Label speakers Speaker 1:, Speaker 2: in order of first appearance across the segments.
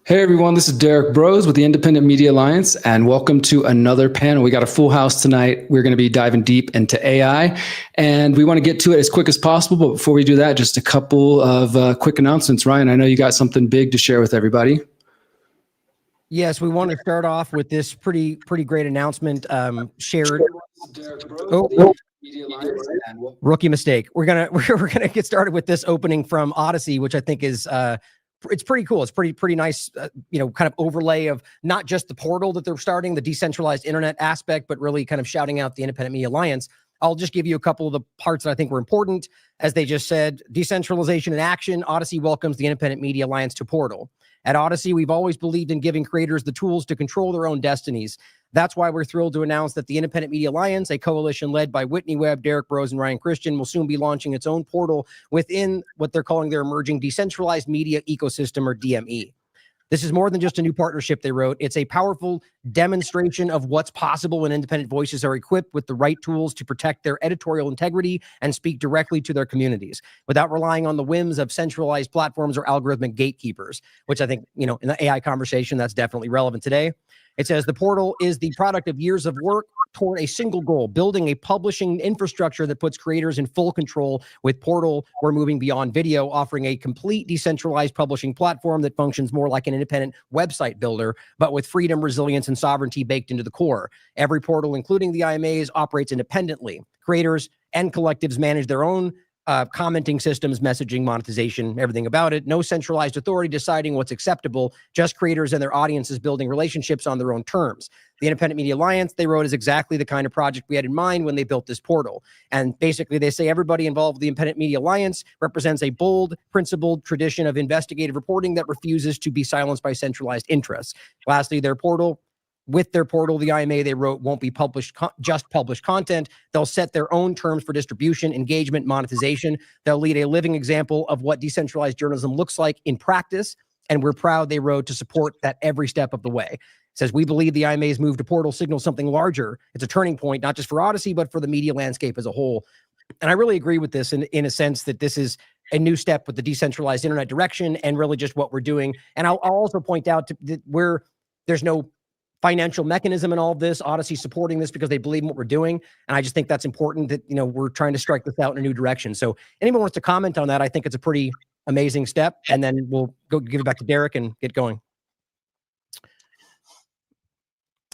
Speaker 1: Hey everyone, this is Derek Bros with the Independent Media Alliance, and welcome to another panel. We got a full house tonight. We're going to be diving deep into AI, and we want to get to it as quick as possible. But before we do that, just a couple of quick announcements. Ryan, I know you got something big to share with everybody.
Speaker 2: Yes, we want to start off with this pretty great announcement shared. Rookie mistake. We're gonna get started with this opening from Odyssey, which I think is it's pretty cool. It's pretty nice, kind of overlay of not just the portal that they're starting, the decentralized internet aspect, but really kind of shouting out the Independent Media Alliance. I'll just give you a couple of the parts that I think were important. As they just said, decentralization in action. Odyssey welcomes the Independent Media Alliance to Portal. At Odyssey, we've always believed in giving creators the tools to control their own destinies. That's why we're thrilled to announce that the Independent Media Alliance, a coalition led by Whitney Webb, Derek Bros, and Ryan Christian, will soon be launching its own portal within what they're calling their emerging decentralized media ecosystem, or DME. This is more than just a new partnership, they wrote. It's a powerful demonstration of what's possible when independent voices are equipped with the right tools to protect their editorial integrity and speak directly to their communities without relying on the whims of centralized platforms or algorithmic gatekeepers, which I think, in the AI conversation, that's definitely relevant today. It says the portal is the product of years of work toward a single goal, building a publishing infrastructure that puts creators in full control. With Portal, we're moving beyond video, offering a complete decentralized publishing platform that functions more like an independent website builder, but with freedom, resilience, and sovereignty baked into the core. Every portal, including the IMAs, operates independently. Creators and collectives manage their own commenting systems, messaging, monetization, everything about it. No centralized authority deciding what's acceptable, just creators and their audiences building relationships on their own terms. The Independent Media Alliance, they wrote, is exactly the kind of project we had in mind when they built this portal. And basically, they say everybody involved with the Independent Media Alliance represents a bold, principled tradition of investigative reporting that refuses to be silenced by centralized interests. Lastly, with their portal, the IMA they wrote won't be just published content. They'll set their own terms for distribution, engagement, monetization. They'll lead a living example of what decentralized journalism looks like in practice. And we're proud, they wrote, to support that every step of the way. It says, we believe the IMA's move to Portal signals something larger. It's a turning point, not just for Odyssey, but for the media landscape as a whole. And I really agree with this in a sense that this is a new step with the decentralized internet direction and really just what we're doing. And I'll also point out that there's no financial mechanism in all of this. Odyssey supporting this because they believe in what we're doing. And I just think that's important that, we're trying to strike this out in a new direction. So anyone wants to comment on that, I think it's a pretty amazing step. And then we'll go give it back to Derek and get going.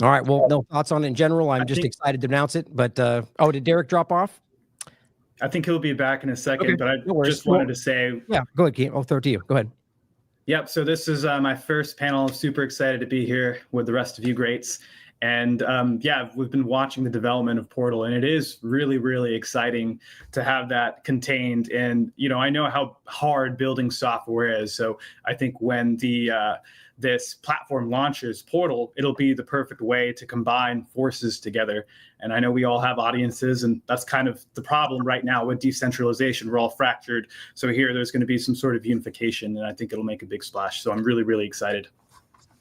Speaker 2: All right. Well, no thoughts on it in general. I'm just excited to announce it. But, did Derek drop off?
Speaker 3: I think he'll be back in a second, but I just wanted to say.
Speaker 2: Yeah, go ahead, Keith. I'll throw it to you. Go ahead.
Speaker 3: Yep. So this is my first panel. I'm super excited to be here with the rest of you greats. And we've been watching the development of Portal, and it is really, really exciting to have that contained. And, I know how hard building software is. So I think when this platform launches Portal, it'll be the perfect way to combine forces together. And I know we all have audiences, and that's kind of the problem right now with decentralization. We're all fractured. So there's going to be some sort of unification, and I think it'll make a big splash. So I'm really, really excited.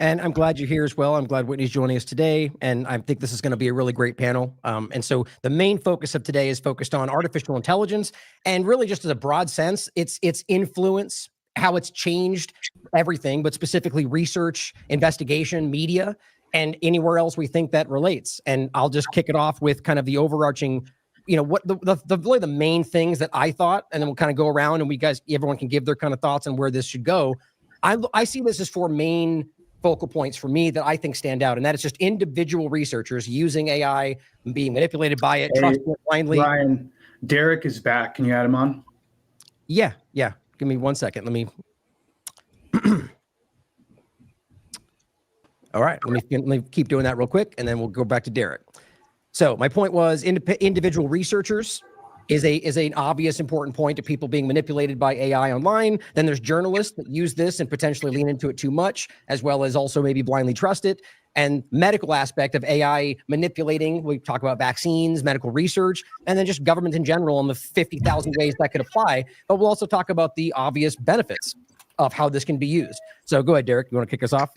Speaker 2: And I'm glad you're here as well. I'm glad Whitney's joining us today. And I think this is going to be a really great panel. And so the main focus of today is focused on artificial intelligence, and really just as a broad sense, its influence, how it's changed everything, but specifically research, investigation, media, and anywhere else we think that relates. And I'll just kick it off with kind of the overarching, what really the main things that I thought, and then we'll kind of go around and everyone can give their kind of thoughts on where this should go. I see this as four main focal points for me that I think stand out, and that is just individual researchers using AI, being manipulated by it, trusting it blindly.
Speaker 3: Ryan, Derek is back. Can you add him on?
Speaker 2: Yeah. Give me 1 second. Let me. All right. Let me keep doing that real quick, and then we'll go back to Derek. So my point was individual researchers is an obvious important point to people being manipulated by AI online. Then there's journalists that use this and potentially lean into it too much, as well as also maybe blindly trust it. And medical aspect of AI manipulating, we talk about vaccines, medical research, and then just government in general and the 50,000 ways that could apply. But we'll also talk about the obvious benefits of how this can be used. So go ahead, Derek. You want to kick us off?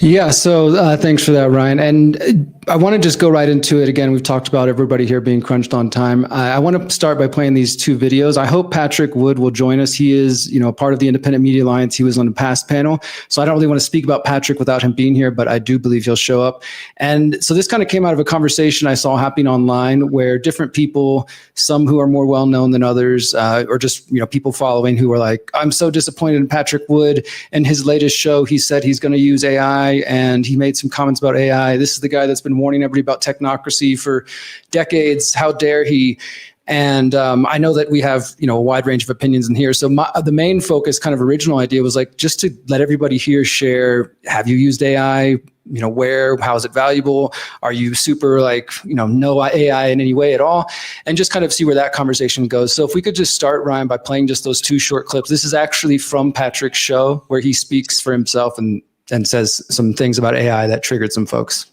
Speaker 1: Yeah, so thanks for that, Ryan. And I want to just go right into it. Again, we've talked about everybody here being crunched on time. I want to start by playing these two videos. I hope Patrick Wood will join us. He is, part of the Independent Media Alliance. He was on the past panel. So I don't really want to speak about Patrick without him being here, but I do believe he'll show up. And so this kind of came out of a conversation I saw happening online where different people, some who are more well-known than others, or just, people following who are like, I'm so disappointed in Patrick Wood and his latest show. He said he's going to use AI. And he made some comments about AI. This is the guy that's been warning everybody about technocracy for decades. How dare he? And I know that we have, a wide range of opinions in here. So the main focus, kind of original idea was like, just to let everybody here share, have you used AI? Where, how is it valuable? Are you super no AI in any way at all? And just kind of see where that conversation goes. So if we could just start, Ryan, by playing just those two short clips. This is actually from Patrick's show where he speaks for himself and says some things about AI that triggered some folks.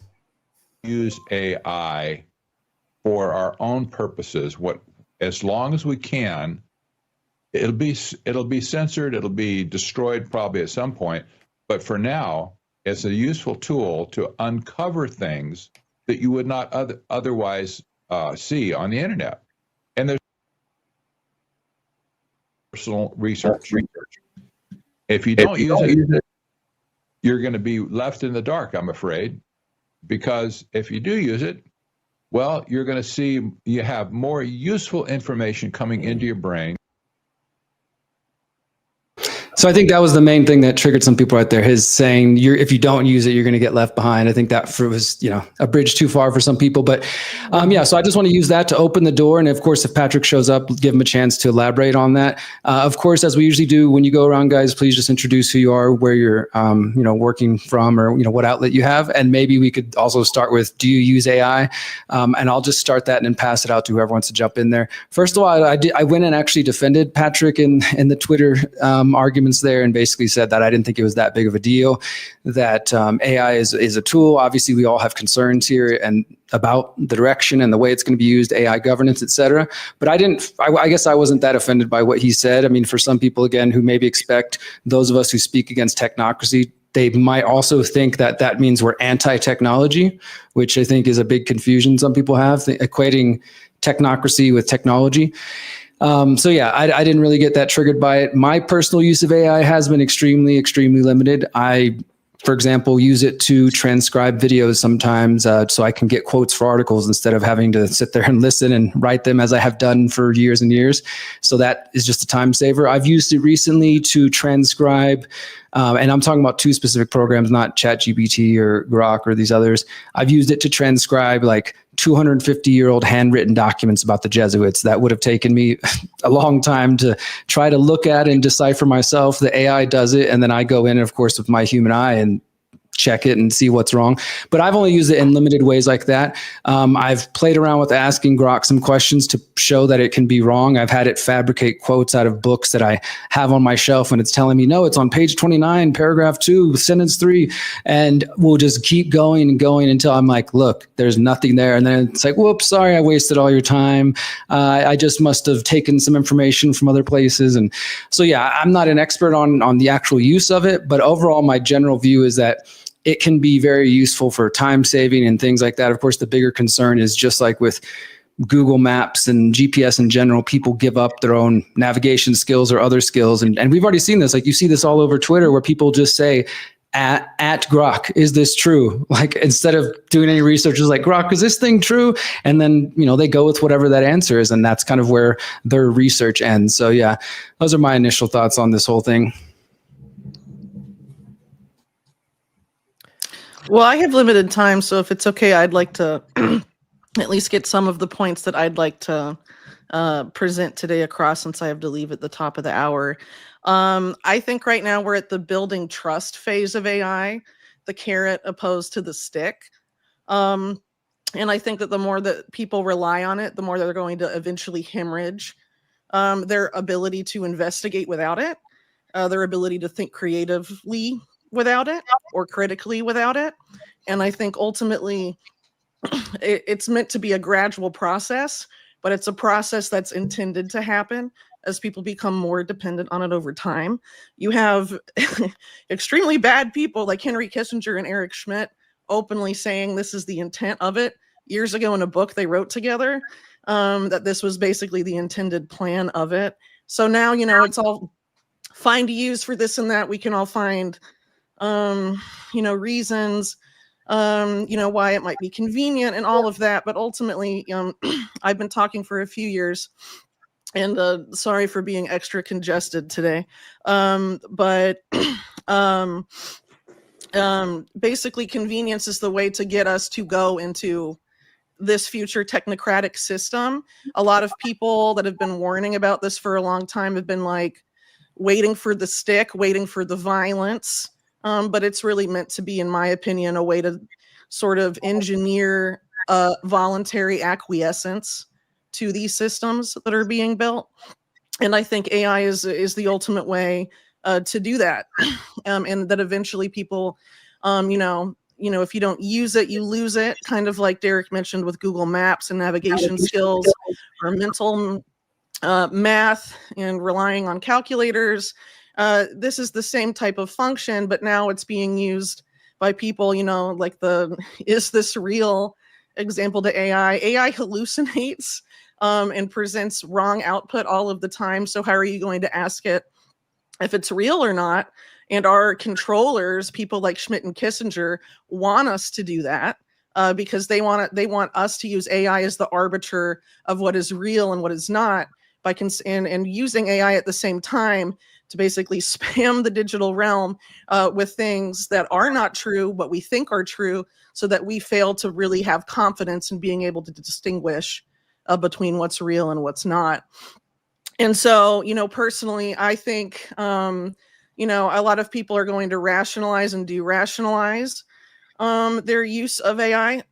Speaker 4: Use AI for our own purposes. As long as we can, it'll be censored, it'll be destroyed probably at some point. But for now, it's a useful tool to uncover things that you would not otherwise see on the internet. And there's personal research. If you don't use it, you're going to be left in the dark, I'm afraid, because if you do use it, well, you're going to see you have more useful information coming into your brain.
Speaker 1: So I think that was the main thing that triggered some people right there. His saying, if you don't use it, you're going to get left behind. I think that was, a bridge too far for some people. But so I just want to use that to open the door. And of course, if Patrick shows up, give him a chance to elaborate on that. Of course, as we usually do, when you go around, guys, please just introduce who you are, where you're, working from, or, what outlet you have. And maybe we could also start with, do you use AI? And I'll just start that and then pass it out to whoever wants to jump in there. First of all, I went and actually defended Patrick in the Twitter argument there and basically said that I didn't think it was that big of a deal, that AI is a tool. Obviously, we all have concerns here and about the direction and the way it's going to be used, AI governance, et cetera. But I guess I wasn't that offended by what he said. I mean, for some people, again, who maybe expect those of us who speak against technocracy, they might also think that that means we're anti-technology, which I think is a big confusion some people have, equating technocracy with technology. I didn't really get that triggered by it. My personal use of AI has been extremely, extremely limited. I, for example, use it to transcribe videos sometimes so I can get quotes for articles instead of having to sit there and listen and write them as I have done for years and years. So that is just a time saver. I've used it recently to transcribe, and I'm talking about two specific programs, not ChatGPT or Grok or these others. I've used it to transcribe 250-year-old handwritten documents about the Jesuits. That would have taken me a long time to try to look at and decipher myself. The AI does it, and then I go in, of course, with my human eye and check it and see what's wrong. But I've only used it in limited ways like that. I've played around with asking Grok some questions to show that it can be wrong. I've had it fabricate quotes out of books that I have on my shelf and it's telling me, no, it's on page 29, paragraph 2, sentence 3. And we'll just keep going and going until I'm like, look, there's nothing there. And then it's like, whoops, sorry, I wasted all your time. I just must have taken some information from other places. And so, I'm not an expert on the actual use of it, but overall, my general view is that it can be very useful for time saving and things like that. Of course, the bigger concern is just like with Google Maps and GPS in general, people give up their own navigation skills or other skills. And we've already seen this. You see this all over Twitter where people just say, at Grok, is this true? Instead of doing any research, it's like, Grok, is this thing true? And then, they go with whatever that answer is. And that's kind of where their research ends. So those are my initial thoughts on this whole thing.
Speaker 5: Well, I have limited time, so if it's okay, I'd like to at least get some of the points that I'd like to present today across, since I have to leave at the top of the hour. I think right now we're at the building trust phase of AI, the carrot opposed to the stick. And I think that the more that people rely on it, the more they're going to eventually hemorrhage their ability to investigate without it, their ability to think creatively without it, or critically without it. And I think ultimately it's meant to be a gradual process, but it's a process that's intended to happen as people become more dependent on it over time. You have extremely bad people like Henry Kissinger and Eric Schmidt openly saying this is the intent of it years ago in a book they wrote together, that this was basically the intended plan of it. So now, it's all fine to use for this and that. We can all find, reasons, why it might be convenient and all of that. But ultimately, I've been talking for a few years, and sorry for being extra congested today. But basically, convenience is the way to get us to go into this future technocratic system. A lot of people that have been warning about this for a long time have been like waiting for the stick, waiting for the violence. But it's really meant to be, in my opinion, a way to sort of engineer voluntary acquiescence to these systems that are being built. And I think AI is the ultimate way to do that. And that eventually people, if you don't use it, you lose it, kind of like Derek mentioned with Google Maps and navigation skills or mental math and relying on calculators. This is the same type of function, but now it's being used by people, like is this real example to AI? AI hallucinates and presents wrong output all of the time. So how are you going to ask it if it's real or not? And our controllers, people like Schmidt and Kissinger, want us to do that because they want us to use AI as the arbiter of what is real and what is not, and using AI at the same time to basically spam the digital realm with things that are not true, but we think are true, so that we fail to really have confidence in being able to distinguish between what's real and what's not. And so, personally, I think, a lot of people are going to rationalize and de-rationalize their use of AI.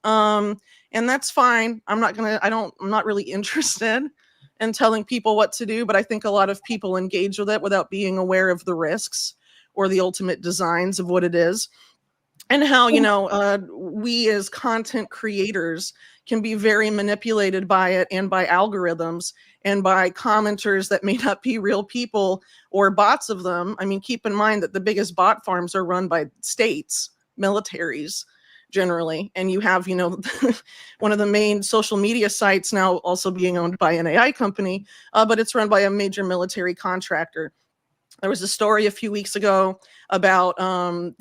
Speaker 5: And that's fine. I'm not really interested in telling people what to do, but I think a lot of people engage with it without being aware of the risks or the ultimate designs of what it is. And how, we as content creators can be very manipulated by it and by algorithms and by commenters that may not be real people or bots of them. I mean, keep in mind that the biggest bot farms are run by states, militaries generally. And you have, one of the main social media sites now also being owned by an AI company, but it's run by a major military contractor. There was a story a few weeks ago about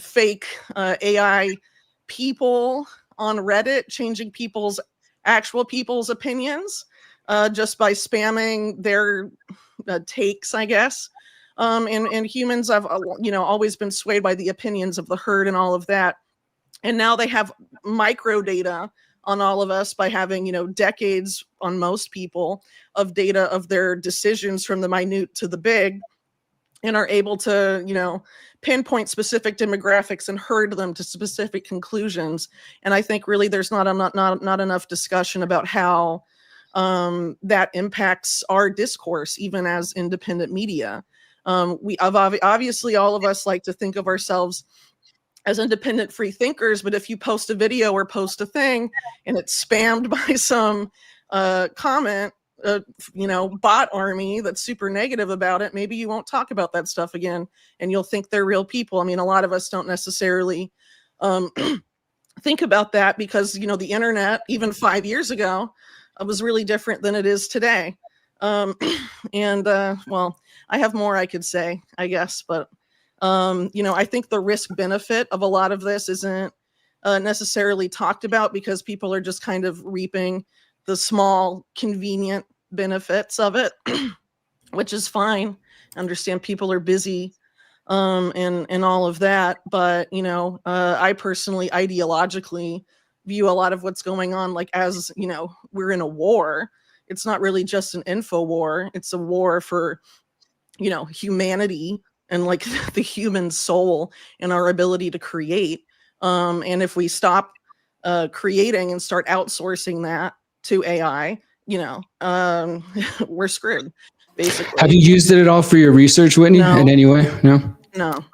Speaker 5: fake AI people on Reddit changing actual people's opinions just by spamming their takes, I guess. And humans have, always been swayed by the opinions of the herd and all of that. And now they have micro data on all of us by having, decades on most people of data of their decisions from the minute to the big, and are able to, pinpoint specific demographics and herd them to specific conclusions. And I think really there's not enough discussion about how that impacts our discourse, even as independent media. Obviously all of us like to think of ourselves as independent free thinkers, but if you post a video or post a thing and it's spammed by some comment, bot army that's super negative about it, maybe you won't talk about that stuff again and you'll think they're real people. I mean, a lot of us don't necessarily think about that because, the internet, even 5 years ago, was really different than it is today. Well, I have more I could say, I guess, but I think the risk benefit of a lot of this isn't necessarily talked about because people are just kind of reaping the small, convenient benefits of it, which is fine. I understand people are busy and all of that. But, I personally ideologically view a lot of what's going on like as, we're in a war. It's not really just an info war. It's a war for, humanity and like the human soul and our ability to create. And if we stop creating and start outsourcing that to AI, we're screwed, basically.
Speaker 1: Have you used it at all for your research, Whitney,
Speaker 5: No.
Speaker 1: in any way? No?
Speaker 5: No.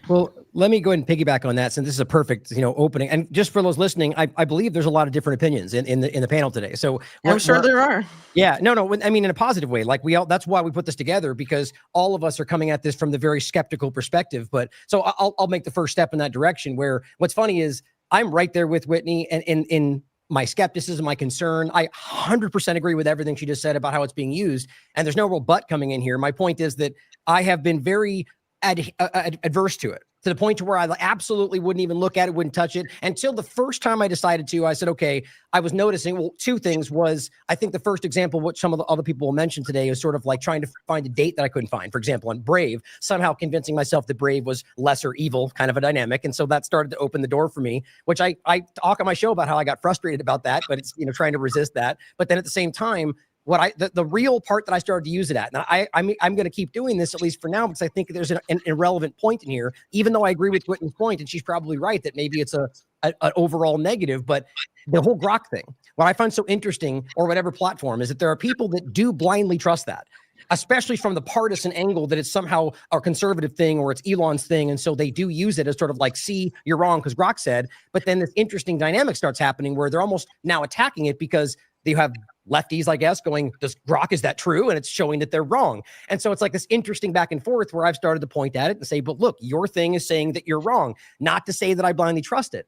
Speaker 2: Well, Let me go ahead and piggyback on that, since this is a perfect, opening. And just for those listening, I believe there's a lot of different opinions in the panel today. So
Speaker 5: I'm sure there are.
Speaker 2: Yeah, no. I mean, in a positive way. Like that's why we put this together, because all of us are coming at this from the very skeptical perspective. But so I'll make the first step in that direction. Where what's funny is I'm right there with Whitney, and in my skepticism, my concern, I 100% agree with everything she just said about how it's being used. And there's no real but coming in here. My point is that I have been very adverse to it, to the point to where I absolutely wouldn't even look at it, wouldn't touch it, until the first time I decided to. I said, okay, I was noticing, well, two things was, I think the first example, what some of the other people will mention today, is sort of like trying to find a date that I couldn't find. For example, on Brave, somehow convincing myself that Brave was lesser evil, kind of a dynamic. And so that started to open the door for me, which I talk on my show about how I got frustrated about that, but it's, trying to resist that. But then at the same time, the real part that I started to use it at, and I'm going to keep doing this, at least for now, because I think there's an irrelevant point in here, even though I agree with Whitney's point, and she's probably right that maybe it's an overall negative. But the whole Grok thing, what I find so interesting, or whatever platform, is that there are people that do blindly trust that, especially from the partisan angle, that it's somehow a conservative thing or it's Elon's thing. And so they do use it as sort of like, see, you're wrong because Grok said. But then this interesting dynamic starts happening where they're almost now attacking it, because they have lefties, I guess, going, does Grok, is that true? And it's showing that they're wrong. And so it's like this interesting back and forth where I've started to point at it and say, but look, your thing is saying that you're wrong, not to say that I blindly trust it.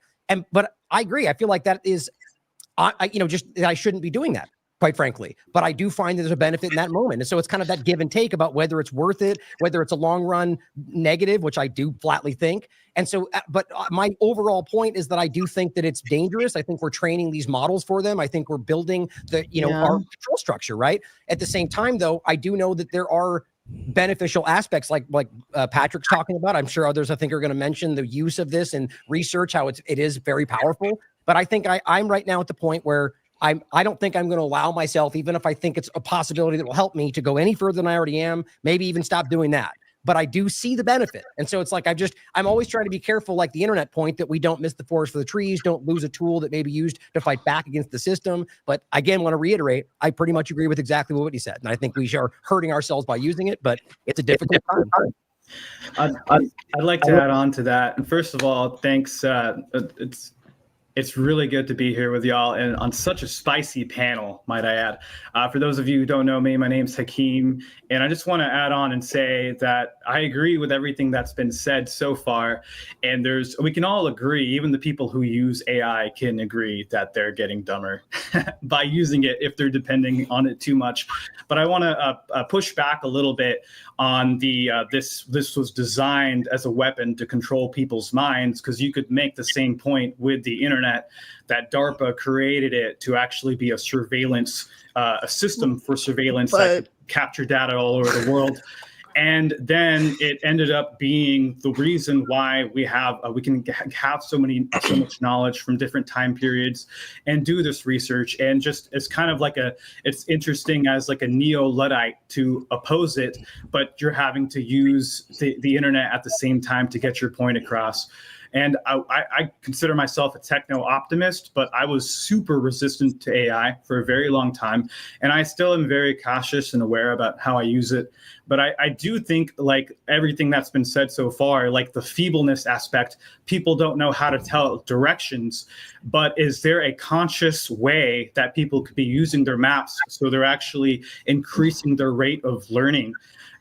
Speaker 2: But I agree. I feel like that is, I shouldn't be doing that, quite frankly. But I do find that there's a benefit in that moment. And so it's kind of that give and take about whether it's worth it, whether it's a long run negative, which I do flatly think. And so, but my overall point is that I do think that it's dangerous. I think we're training these models for them. I think we're building our control structure, right? At the same time, though, I do know that there are beneficial aspects like Patrick's talking about. I'm sure others, I think, are going to mention the use of this and research how it is very powerful. But I think I'm right now at the point where I don't think I'm going to allow myself, even if I think it's a possibility that will help me, to go any further than I already am, maybe even stop doing that. But I do see the benefit. And so it's like, I'm always trying to be careful, like the internet point, that we don't miss the forest for the trees, don't lose a tool that may be used to fight back against the system. But again, want to reiterate, I pretty much agree with exactly what he said. And I think we are hurting ourselves by using it, but it's a difficult time.
Speaker 3: I'd like to add on to that. And first of all, thanks. It's really good to be here with y'all, and on such a spicy panel, might I add. For those of you who don't know me, my name's Hakeem, and I just want to add on and say that I agree with everything that's been said so far. And we can all agree, even the people who use AI can agree that they're getting dumber by using it if they're depending on it too much. But I want to push back a little bit on the this was designed as a weapon to control people's minds, because you could make the same point with the internet, that DARPA created it to actually be a surveillance, a system for surveillance that could capture data all over the world. And then it ended up being the reason why we can have so much knowledge from different time periods and do this research. And just it's kind of like it's interesting as like a neo-Luddite to oppose it, but you're having to use the internet at the same time to get your point across. And I consider myself a techno-optimist, but I was super resistant to AI for a very long time. And I still am very cautious and aware about how I use it. But I do think, like everything that's been said so far, like the feebleness aspect, people don't know how to tell directions. But is there a conscious way that people could be using their maps so they're actually increasing their rate of learning?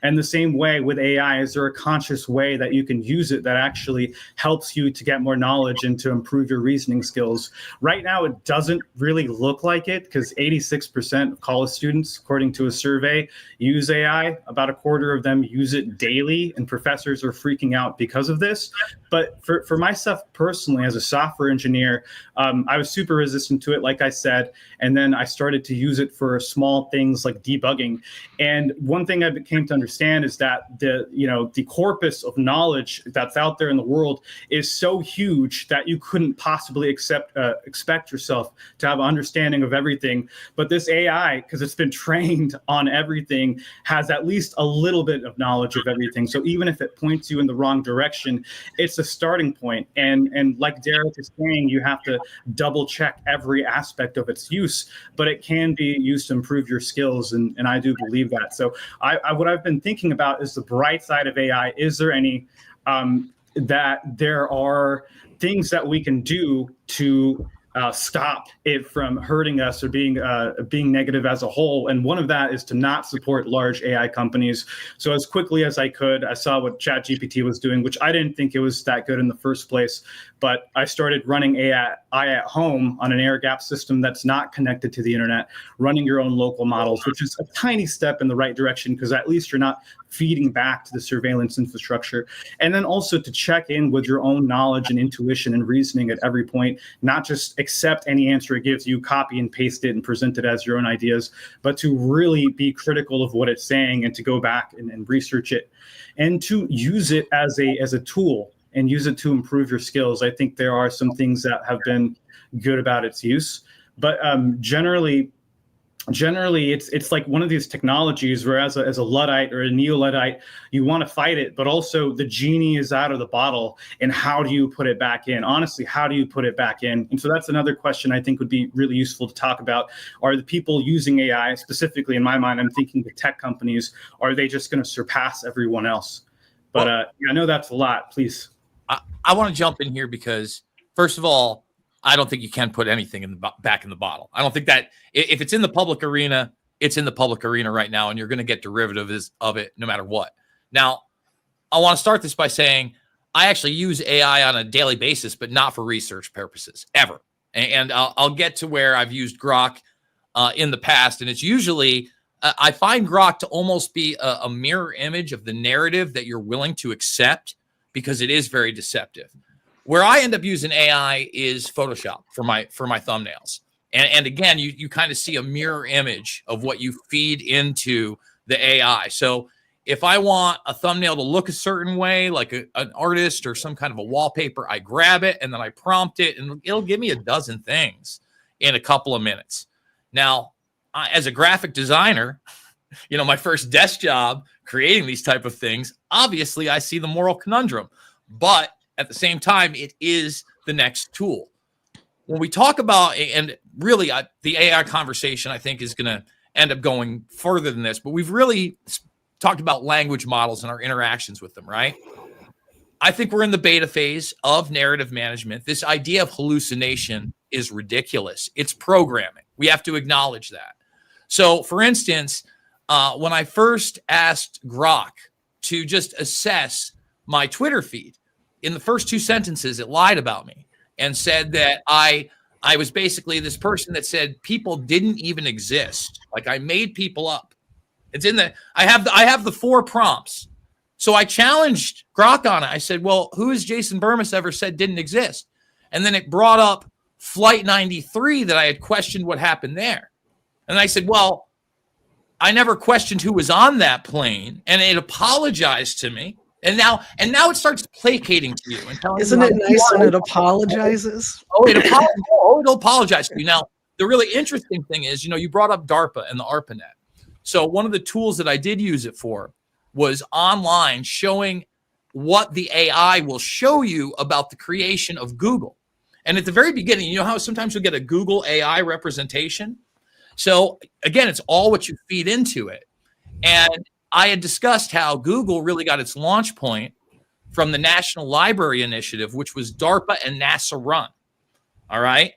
Speaker 3: And the same way with AI, is there a conscious way that you can use it that actually helps you to get more knowledge and to improve your reasoning skills? Right now, it doesn't really look like it, because 86% of college students, according to a survey, use AI. About a quarter of them use it daily, and professors are freaking out because of this. But for myself personally, as a software engineer, I was super resistant to it, like I said, and then I started to use it for small things like debugging. And one thing I came to understand is that the corpus of knowledge that's out there in the world is so huge that you couldn't possibly expect yourself to have an understanding of everything. But this AI, because it's been trained on everything, has at least a little bit of knowledge of everything. So even if it points you in the wrong direction, it's a starting point. And like Derek is saying, you have to double check every aspect of its use, but it can be used to improve your skills. And I do believe that. So what I've been thinking about is the bright side of AI. Is there any that there are things that we can do to stop it from hurting us or being negative as a whole. And one of that is to not support large AI companies. So as quickly as I could, I saw what ChatGPT was doing, which I didn't think it was that good in the first place. But I started running AI at home on an air-gapped system that's not connected to the internet, running your own local models, which is a tiny step in the right direction because at least you're not feeding back to the surveillance infrastructure. And then also to check in with your own knowledge and intuition and reasoning at every point, not just accept any answer it gives you, copy and paste it and present it as your own ideas, but to really be critical of what it's saying and to go back and research it and to use it as a tool and use it to improve your skills. I think there are some things that have been good about its use, but generally it's like one of these technologies where as a Luddite or a neo-Luddite, you want to fight it, but also the genie is out of the bottle. And how do you put it back in? Honestly, how do you put it back in? And so that's another question I think would be really useful to talk about. Are the people using AI, specifically in my mind, I'm thinking the tech companies, are they just going to surpass everyone else? But I know that's a lot, please.
Speaker 6: I want to jump in here because, first of all, I don't think you can put anything back in the bottle. I don't think that if it's in the public arena, it's in the public arena right now, and you're going to get derivatives of it no matter what. Now, I want to start this by saying I actually use AI on a daily basis, but not for research purposes, ever. And I'll get to where I've used Grok in the past, and it's usually I find Grok to almost be a mirror image of the narrative that you're willing to accept because it is very deceptive. Where I end up using AI is Photoshop for my thumbnails. And again, you kind of see a mirror image of what you feed into the AI. So if I want a thumbnail to look a certain way, like an artist or some kind of a wallpaper, I grab it and then I prompt it and it'll give me a dozen things in a couple of minutes. Now, as a graphic designer, my first desk job creating these type of things, obviously I see the moral conundrum, but at the same time, it is the next tool. When we talk about, and really the AI conversation, I think is going to end up going further than this, but we've really talked about language models and our interactions with them, right? I think we're in the beta phase of narrative management. This idea of hallucination is ridiculous. It's programming. We have to acknowledge that. So for instance, when I first asked Grok to just assess my Twitter feed, in the first 2 sentences, it lied about me and said that I was basically this person that said people didn't even exist. Like I made people up. It's in I have the 4 prompts. So I challenged Grok on it. I said, well, who has Jason Burmis ever said didn't exist? And then it brought up Flight 93 that I had questioned what happened there. And I said, well, I never questioned who was on that plane. And it apologized to me. And now it starts placating to you and telling
Speaker 5: Isn't
Speaker 6: you
Speaker 5: it nice when it apologizes?
Speaker 6: It'll apologize to you. Now, the really interesting thing is, you brought up DARPA and the ARPANET. So one of the tools that I did use it for was online showing what the AI will show you about the creation of Google. And at the very beginning, you know how sometimes you'll get a Google AI representation? So again, it's all what you feed into it. And I had discussed how Google really got its launch point from the National Library Initiative, which was DARPA and NASA run. All right.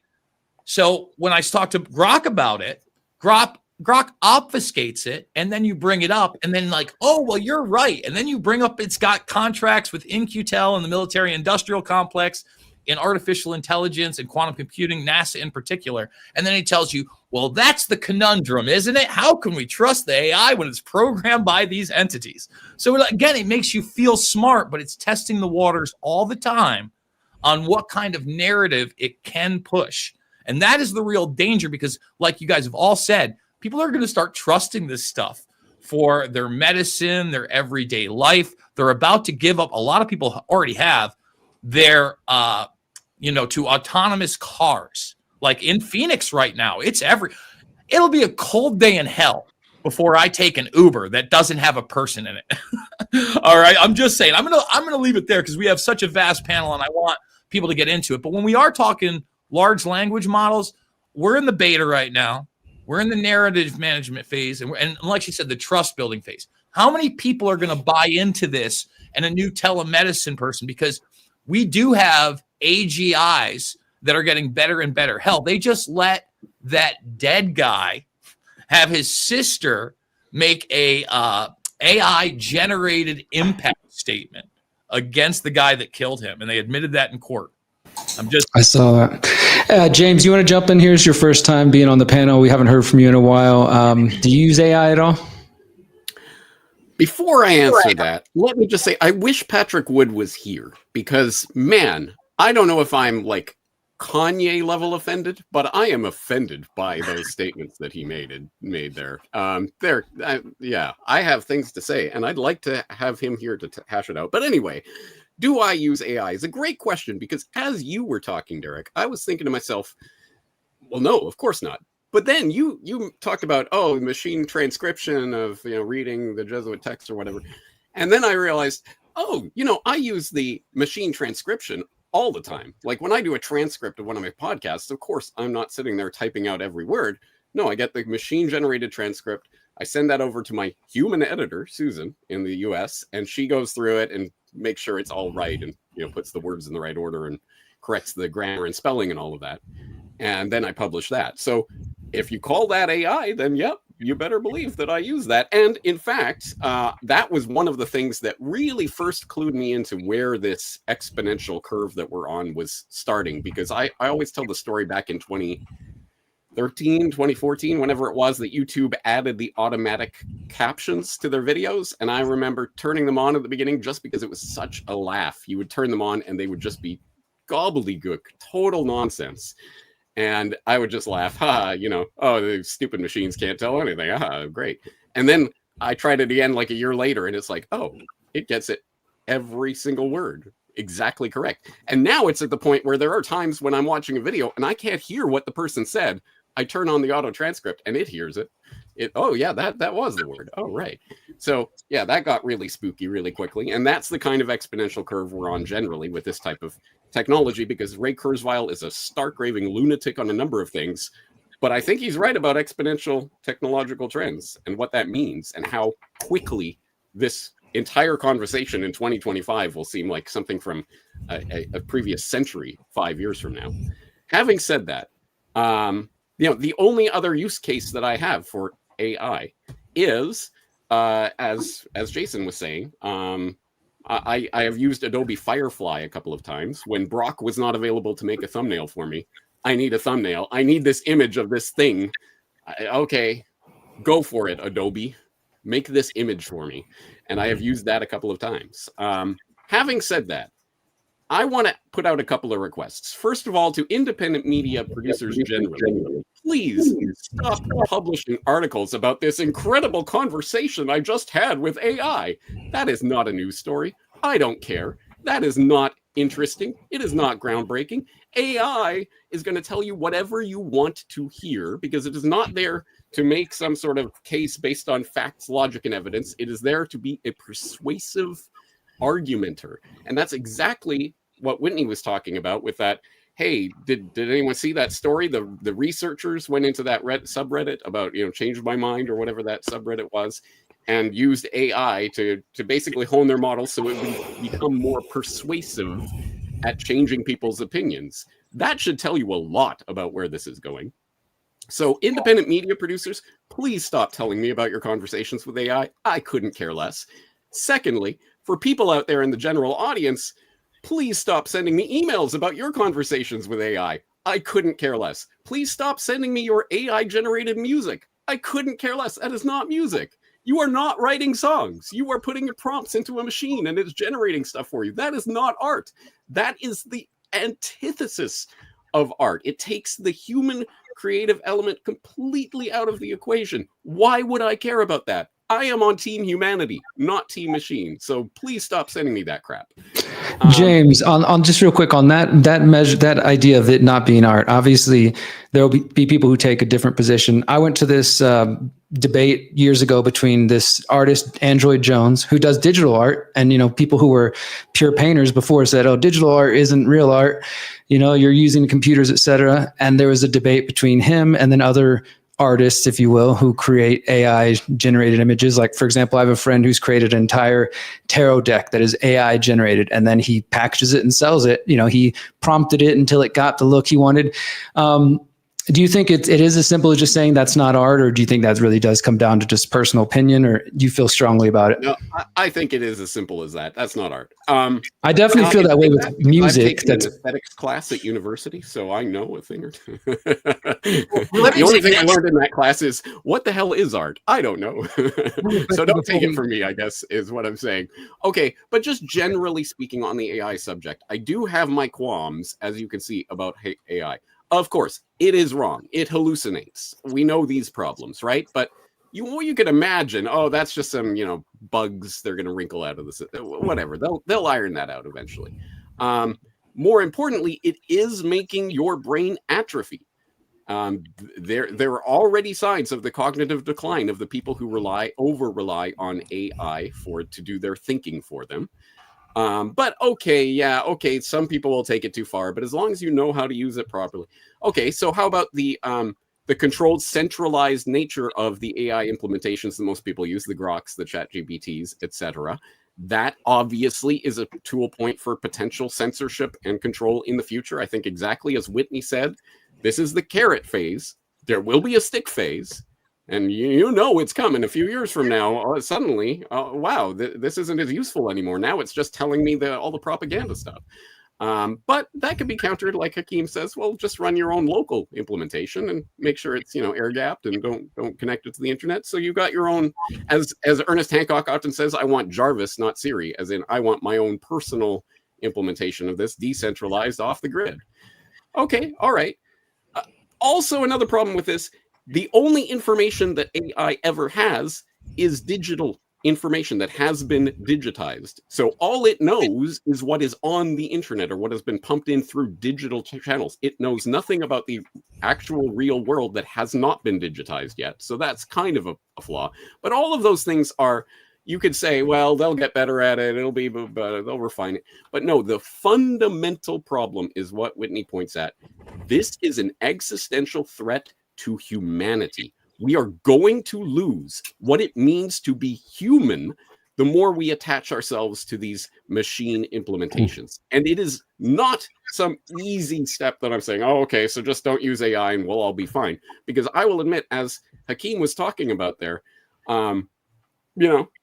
Speaker 6: So when I talked to Grok about it, Grok obfuscates it, and then you bring it up, and then like, oh, well, you're right. And then you bring up it's got contracts with In-Q-Tel and the military industrial complex in artificial intelligence and quantum computing, NASA in particular. And then he tells you, well, that's the conundrum, isn't it? How can we trust the AI when it's programmed by these entities? So again, it makes you feel smart, but it's testing the waters all the time on what kind of narrative it can push. And that is the real danger because, like you guys have all said, people are going to start trusting this stuff for their medicine, their everyday life. They're about to give up. A lot of people already have their, to autonomous cars. Like in Phoenix right now, it'll be a cold day in hell before I take an Uber that doesn't have a person in it. All right. I'm just saying, I'm going to leave it there because we have such a vast panel and I want people to get into it. But when we are talking large language models, we're in the beta right now. We're in the narrative management phase. And like she said, the trust building phase. How many people are going to buy into this and a new telemedicine person, because we do have AGIs that are getting better and better. Hell, they just let that dead guy have his sister make a AI generated impact statement against the guy that killed him, and they admitted that in court.
Speaker 1: I saw that. James, you want to jump in here? It's your first time being on the panel. We haven't heard from you in a while. Do you use AI at all?
Speaker 7: Before I answer that, let me just say, I wish Patrick Wood was here because, man, I don't know if I'm like Kanye level offended, but I am offended by those statements that he made there. Yeah, I have things to say, and I'd like to have him here to hash it out. But anyway, do I use AI? Is a great question, because as you were talking, Derek, I was thinking to myself, well, no, of course not. But then you talked about, machine transcription of, reading the Jesuit text or whatever. And then I realized, I use the machine transcription all the time. Like when I do a transcript of one of my podcasts, of course, I'm not sitting there typing out every word. No, I get the machine generated transcript. I send that over to my human editor, Susan, in the US, and she goes through it and makes sure it's all right and, puts the words in the right order and corrects the grammar and spelling and all of that. And then I publish that. So if you call that AI, then yep, you better believe that I use that. And in fact, that was one of the things that really first clued me into where this exponential curve that we're on was starting, because I always tell the story back in 2013, 2014, whenever it was that YouTube added the automatic captions to their videos. And I remember turning them on at the beginning just because it was such a laugh. You would turn them on and they would just be gobbledygook, total nonsense. And I would just laugh, the stupid machines can't tell anything. Great. And then I tried it again like a year later, and it's like, it gets it every single word exactly correct. And now it's at the point where there are times when I'm watching a video and I can't hear what the person said. I turn on the auto transcript and it hears it. That was the word. Oh, right. So yeah, that got really spooky really quickly. And that's the kind of exponential curve we're on generally with this type of technology, because Ray Kurzweil is a stark raving lunatic on a number of things. But I think he's right about exponential technological trends and what that means and how quickly this entire conversation in 2025 will seem like something from a previous century 5 years from now. Having said that, the only other use case that I have for AI is, as Jason was saying, I have used Adobe Firefly a couple of times when Brock was not available to make a thumbnail for me. I need a thumbnail. I need this image of this thing. Okay, go for it, Adobe. Make this image for me. And I have used that a couple of times. Having said that, I want to put out a couple of requests. First of all, to independent media producers generally, please stop publishing articles about this incredible conversation I just had with AI. That is not a news story. I don't care. That is not interesting. It is not groundbreaking. AI is going to tell you whatever you want to hear because it is not there to make some sort of case based on facts, logic, and evidence. It is there to be a persuasive argumenter. And that's exactly what Whitney was talking about with that. Hey, did anyone see that story? The researchers went into that subreddit about, changed my mind or whatever that subreddit was, and used AI to basically hone their models so it would become more persuasive at changing people's opinions. That should tell you a lot about where this is going. So independent media producers, please stop telling me about your conversations with AI. I couldn't care less. Secondly, for people out there in the general audience, please stop sending me emails about your conversations with AI. I couldn't care less. Please stop sending me your AI-generated music. I couldn't care less. That is not music. You are not writing songs. You are putting your prompts into a machine and it's generating stuff for you. That is not art. That is the antithesis of art. It takes the human creative element completely out of the equation. Why would I care about that? I am on Team Humanity, not Team Machine. So please stop sending me that crap.
Speaker 1: James, on just real quick on that measure, that idea of it not being art. Obviously, there will be people who take a different position. I went to this debate years ago between this artist Android Jones, who does digital art, and people who were pure painters before said, "Oh, digital art isn't real art. You're using computers, etc." And there was a debate between him and then other artists, if you will, who create AI generated images. Like, for example, I have a friend who's created an entire tarot deck that is AI generated, and then he packages it and sells it. He prompted it until it got the look he wanted. Do you think it is as simple as just saying that's not art, or do you think that really does come down to just personal opinion, or do you feel strongly about it?
Speaker 7: No, I think it is as simple as that. That's not art.
Speaker 1: I definitely feel that way with music.
Speaker 7: I've taken an aesthetics class at university, so I know a thing or two.
Speaker 6: Let me
Speaker 7: The only
Speaker 6: say
Speaker 7: thing I
Speaker 6: this.
Speaker 7: learned in that class is, what the hell is art? I don't know. So don't take it from me, I guess, is what I'm saying. Okay, but just generally speaking on the AI subject, I do have my qualms, as you can see, about AI. Of course, it is wrong. It hallucinates. We know these problems, right? But you could imagine, oh, that's just some, bugs they're going to wrinkle out of this. Whatever. They'll iron that out eventually. More importantly, it is making your brain atrophy. There are already signs of the cognitive decline of the people who over rely on AI to do their thinking for them. But okay, some people will take it too far, but as long as you know how to use it properly. Okay, so how about the controlled, centralized nature of the AI implementations that most people use, the Groks, the ChatGPTs, etc. That obviously is a tool point for potential censorship and control in the future. I think exactly as Whitney said, this is the carrot phase. There will be a stick phase. And it's coming a few years from now. Suddenly, wow, this isn't as useful anymore. Now it's just telling me all the propaganda stuff. But that could be countered, like Hakeem says. Well, just run your own local implementation and make sure it's air gapped and don't connect it to the internet. So you got your own, as Ernest Hancock often says, I want Jarvis, not Siri, as in I want my own personal implementation of this, decentralized, off the grid. Okay, all right. Also, another problem with this. The only information that AI ever has is digital information that has been digitized. So all it knows is what is on the internet or what has been pumped in through digital channels. It knows nothing about the actual real world that has not been digitized yet. So that's kind of a flaw. But all of those things are, you could say, well, they'll get better at it. It'll be better. They'll refine it. But no, the fundamental problem is what Whitney points at. This is an existential threat to humanity. We are going to lose what it means to be human the more we attach ourselves to these machine implementations. And it is not some easy step that I'm saying, oh, okay, so just don't use AI and we'll all be fine. Because I will admit, as Hakeem was talking about there,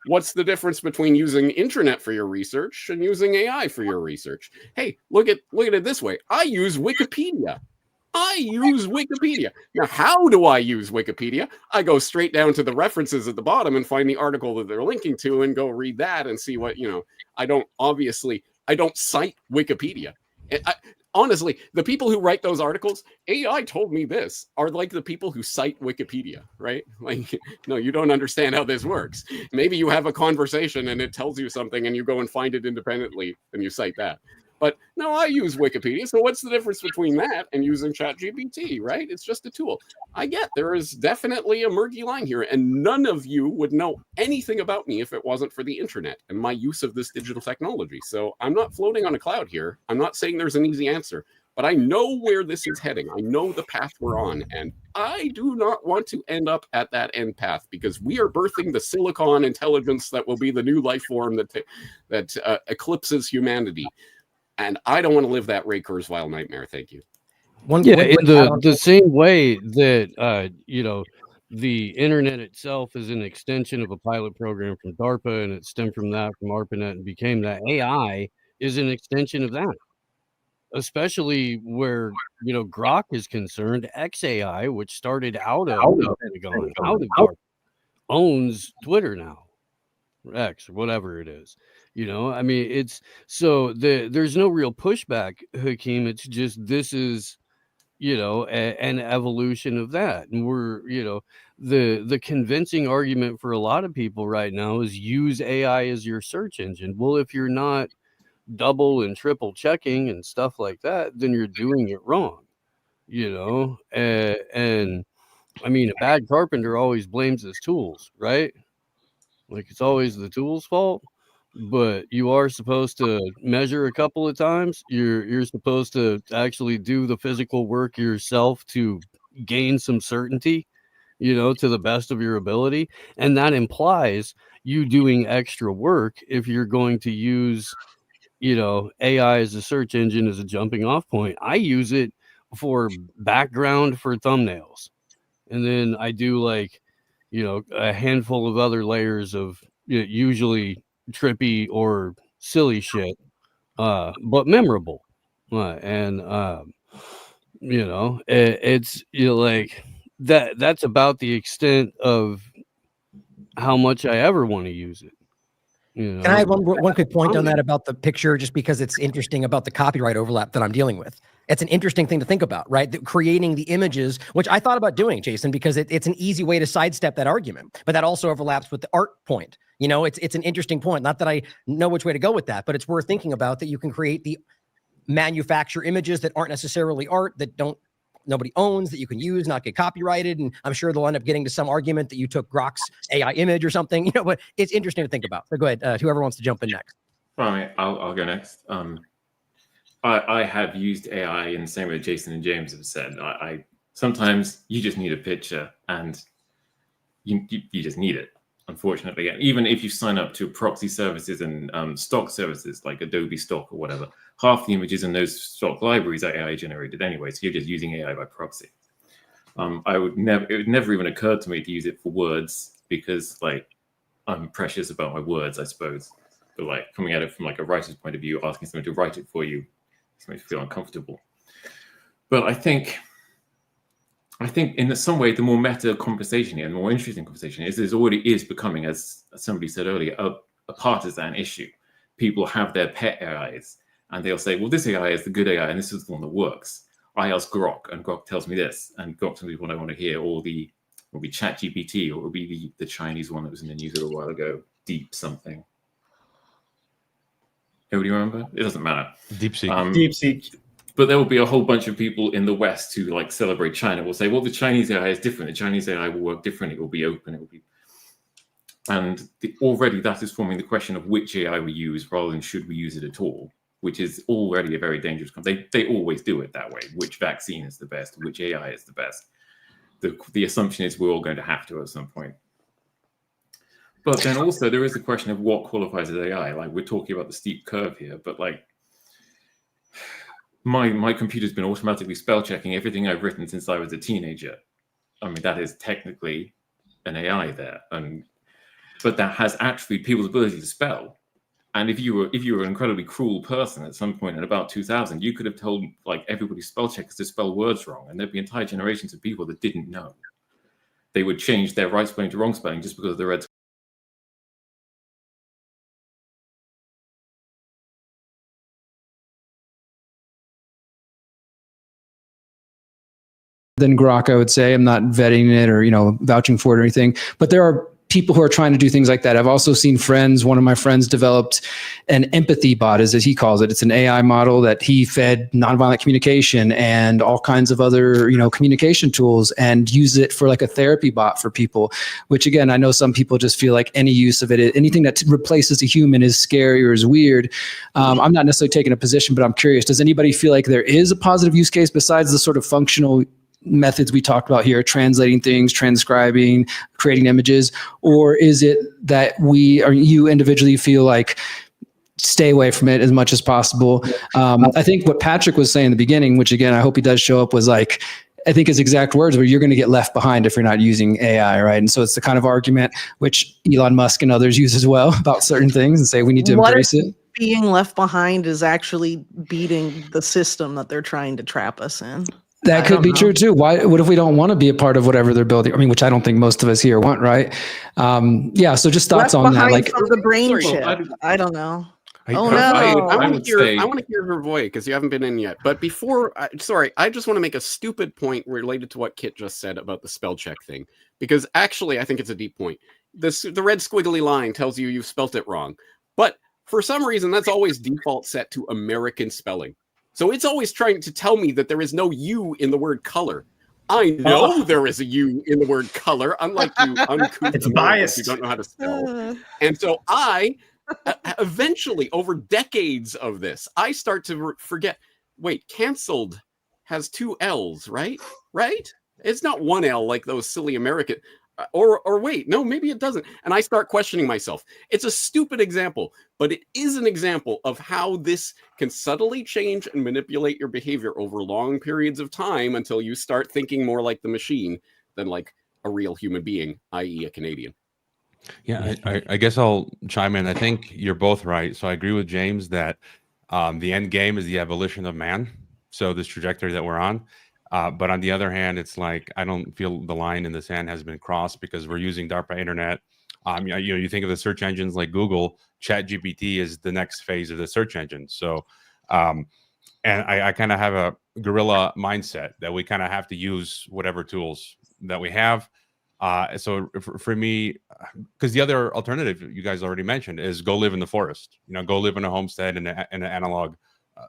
Speaker 7: what's the difference between using internet for your research and using AI for your research? Hey, look at it this way. I use Wikipedia. Now, how do I use Wikipedia? I go straight down to the references at the bottom and find the article that they're linking to and go read that and see what, I don't cite Wikipedia. Honestly, the people who write those articles, AI told me this, are like the people who cite Wikipedia, right? Like, no, you don't understand how this works. Maybe you have a conversation and it tells you something and you go and find it independently and you cite that. But no, I use Wikipedia. So what's the difference between that and using ChatGPT, right? It's just a tool. I get there is definitely a murky line here, and none of you would know anything about me if it wasn't for the internet and my use of this digital technology. So I'm not floating on a cloud here. I'm not saying there's an easy answer, but I know where this is heading. I know the path we're on, and I do not want to end up at that end path because we are birthing the silicon intelligence that will be the new life form that eclipses humanity. And I don't want to live that Ray Kurzweil nightmare. Thank you.
Speaker 8: In the same way that the internet itself is an extension of a pilot program from DARPA, and it stemmed from that, from ARPANET, and became that. AI is an extension of that, especially where Grok is concerned. XAI, which started out of Pentagon, out of DARPA, owns Twitter now. X or whatever it is, I mean, it's so there's no real pushback, Hakeem. It's just this is an evolution of that, and we're the convincing argument for a lot of people right now is use AI as your search engine. Well, if you're not double and triple checking and stuff like that, then you're doing it wrong, and I mean, a bad carpenter always blames his tools, right? Like, it's always the tool's fault, but you are supposed to measure a couple of times. You're supposed to actually do the physical work yourself to gain some certainty. to the best of your ability. And that implies you doing extra work if you're going to use, AI as a search engine as a jumping off point. I use it for background for thumbnails. And then I do like, a handful of other layers of usually trippy or silly shit, but memorable. And it's like that's about the extent of how much I ever want to use it.
Speaker 2: Can I add one quick point on that about the picture, just because it's interesting about the copyright overlap that I'm dealing with? It's an interesting thing to think about, right? Creating the images, which I thought about doing, Jason, because it's an easy way to sidestep that argument, but that also overlaps with the art point. It's an interesting point. Not that I know which way to go with that, but it's worth thinking about, that you can create the manufacture images that aren't necessarily art, that nobody owns, that you can use, not get copyrighted. And I'm sure they'll end up getting to some argument that you took Grok's AI image or something, but it's interesting to think about. So go ahead, whoever wants to jump in next.
Speaker 9: Well, I'll go next. I have used AI in the same way Jason and James have said. I sometimes you just need a picture, and you just need it. Unfortunately, even if you sign up to proxy services and stock services like Adobe Stock or whatever, half the images in those stock libraries are AI generated anyway. So you're just using AI by proxy. It would never even occur to me to use it for words, because I'm precious about my words, I suppose. But coming at it from a writer's point of view, asking someone to write it for you, it makes me feel uncomfortable. But I think in some way, the more meta conversation here, the more interesting conversation is already is becoming, as somebody said earlier, a partisan issue. People have their pet AIs, and they'll say, well, this AI is the good AI, and this is the one that works. I ask Grok, and Grok tells me this, and Grok tells me what I want to hear, or it will be ChatGPT, or it will be the Chinese one that was in the news a little while ago, Deep something. Nobody remember? It doesn't matter.
Speaker 10: DeepSeek.
Speaker 3: DeepSeek.
Speaker 9: But there will be a whole bunch of people in the West who celebrate China. Will say, well, the Chinese AI is different. The Chinese AI will work different. It will be open. It will be, and already that is forming the question of which AI we use rather than should we use it at all, which is already a very dangerous. They always do it that way. Which vaccine is the best? Which AI is the best? The assumption is we're all going to have to at some point. But then also there is the question of what qualifies as AI. We're talking about the steep curve here, but my computer's been automatically spell checking everything I've written since I was a teenager. I mean, that is technically an AI there, but that has atrophied people's ability to spell. And if you were an incredibly cruel person at some point in about 2000, you could have told everybody's spell checkers to spell words wrong, and there'd be entire generations of people that didn't know. They would change their right spelling to wrong spelling just because of the red.
Speaker 1: Than Grok, I would say. I'm not vetting it or, vouching for it or anything, but there are people who are trying to do things like that. I've also seen one of my friends developed an empathy bot, as he calls it. It's an AI model that he fed nonviolent communication and all kinds of other, communication tools, and use it for a therapy bot for people, which again, I know some people just feel like any use of it, anything that replaces a human is scary or is weird. I'm not necessarily taking a position, but I'm curious, does anybody feel like there is a positive use case besides the sort of functional methods we talked about here, translating things, transcribing, creating images, or is it that you individually feel like stay away from it as much as possible? I think what Patrick was saying in the beginning, which again, I hope he does show up, was I think his exact words were, you're going to get left behind if you're not using AI, right? And so it's the kind of argument which Elon Musk and others use as well about certain things and say we need to embrace it.
Speaker 5: Being left behind is actually beating the system that they're trying to trap us in.
Speaker 1: That could be true too. What if we don't want to be a part of whatever they're building? I mean, which I don't think most of us here want, right? So just thoughts on that.
Speaker 5: For the brain chip. I don't know.
Speaker 7: I want to hear her voice because you haven't been in yet. But before, I just want to make a stupid point related to what Kit just said about the spell check thing, because actually I think it's a deep point. The red squiggly line tells you you've spelt it wrong, but for some reason that's always default set to American spelling. So it's always trying to tell me that there is no U in the word color. I know there is a U in the word color, unlike you uncouth
Speaker 3: it's biased.
Speaker 7: You don't know how to spell. And so I eventually, over decades of this, I start to forget. Wait, canceled has two L's, right? Right? It's not one L like those silly American. Or wait, no, maybe it doesn't. And I start questioning myself. It's a stupid example, but it is an example of how this can subtly change and manipulate your behavior over long periods of time until you start thinking more like the machine than like a real human being, i.e. a Canadian.
Speaker 10: Yeah, I guess I'll chime in. I think you're both right. So I agree with James that the end game is the abolition of man. So this trajectory that we're on. But on the other hand, it's like I don't feel the line in the sand has been crossed because we're using DARPA internet. You think of the search engines like Google, ChatGPT is the next phase of the search engine. So, and I kind of have a guerrilla mindset that we kind of have to use whatever tools that we have. So for me, because the other alternative you guys already mentioned is go live in the forest. Go live in a homestead in an analog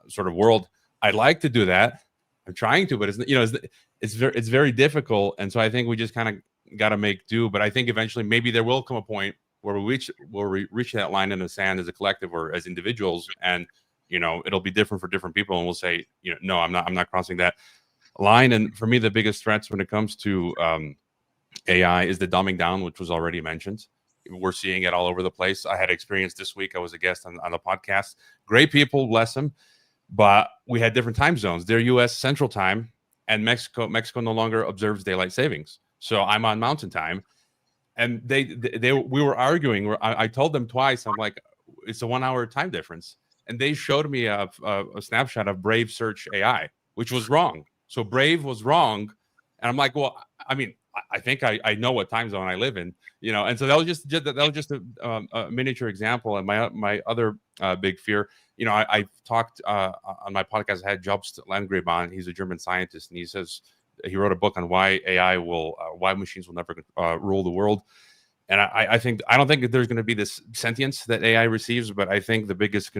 Speaker 10: sort of world. I'd like to do that. I'm trying to, but it's very difficult, and so I think we just kind of got to make do. But I think eventually, maybe there will come a point where we reach that line in the sand as a collective or as individuals, and it'll be different for different people, and we'll say, no, I'm not crossing that line. And for me, the biggest threats when it comes to AI is the dumbing down, which was already mentioned. We're seeing it all over the place. I had experience this week. I was a guest on the podcast. Great people, bless them. But we had different time zones. They're U.S. Central Time, and Mexico no longer observes daylight savings. So I'm on Mountain Time, and we were arguing. I told them twice. I'm like, it's a 1 hour time difference, and they showed me a snapshot of Brave Search AI, which was wrong. So Brave was wrong, and I'm like, well, I mean, I think I know what time zone I live in, and so that was just a miniature example. And my other big fear. I've talked on my podcast. I had Jobst Landgrave on. He's a German scientist, and he says he wrote a book on why why machines will never rule the world. And I don't think there's going to be this sentience that AI receives, but I think the biggest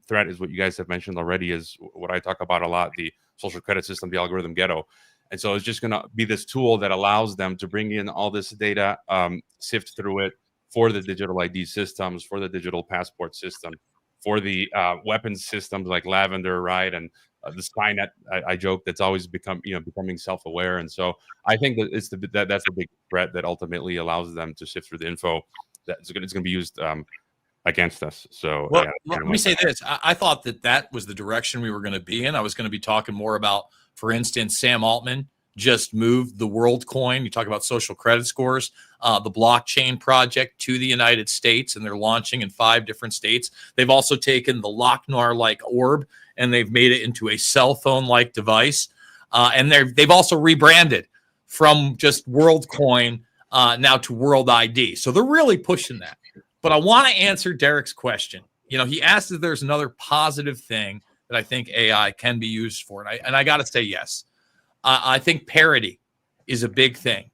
Speaker 10: threat is what you guys have mentioned already, is what I talk about a lot: the social credit system, the algorithm ghetto. And so it's just going to be this tool that allows them to bring in all this data, sift through it for the digital ID systems, for the digital passport system, for the weapons systems like Lavender, right? And the Skynet, I joke, that's always becoming self-aware. And so I think that that's a big threat that ultimately allows them to sift through the info that's going to be used against us. So
Speaker 6: let me say this. I thought that was the direction we were going to be in. I was going to be talking more about, for instance, Sam Altman just moved the world coin. You talk about social credit scores, the blockchain project to the United States, and they're launching in 5 different states. They've also taken the Lochnar-like orb and they've made it into a cell phone-like device. And they've also rebranded from just WorldCoin now to World ID. So they're really pushing that. But I want to answer Derek's question. He asked if there's another positive thing that I think AI can be used for. And I got to say yes. I think parity is a big thing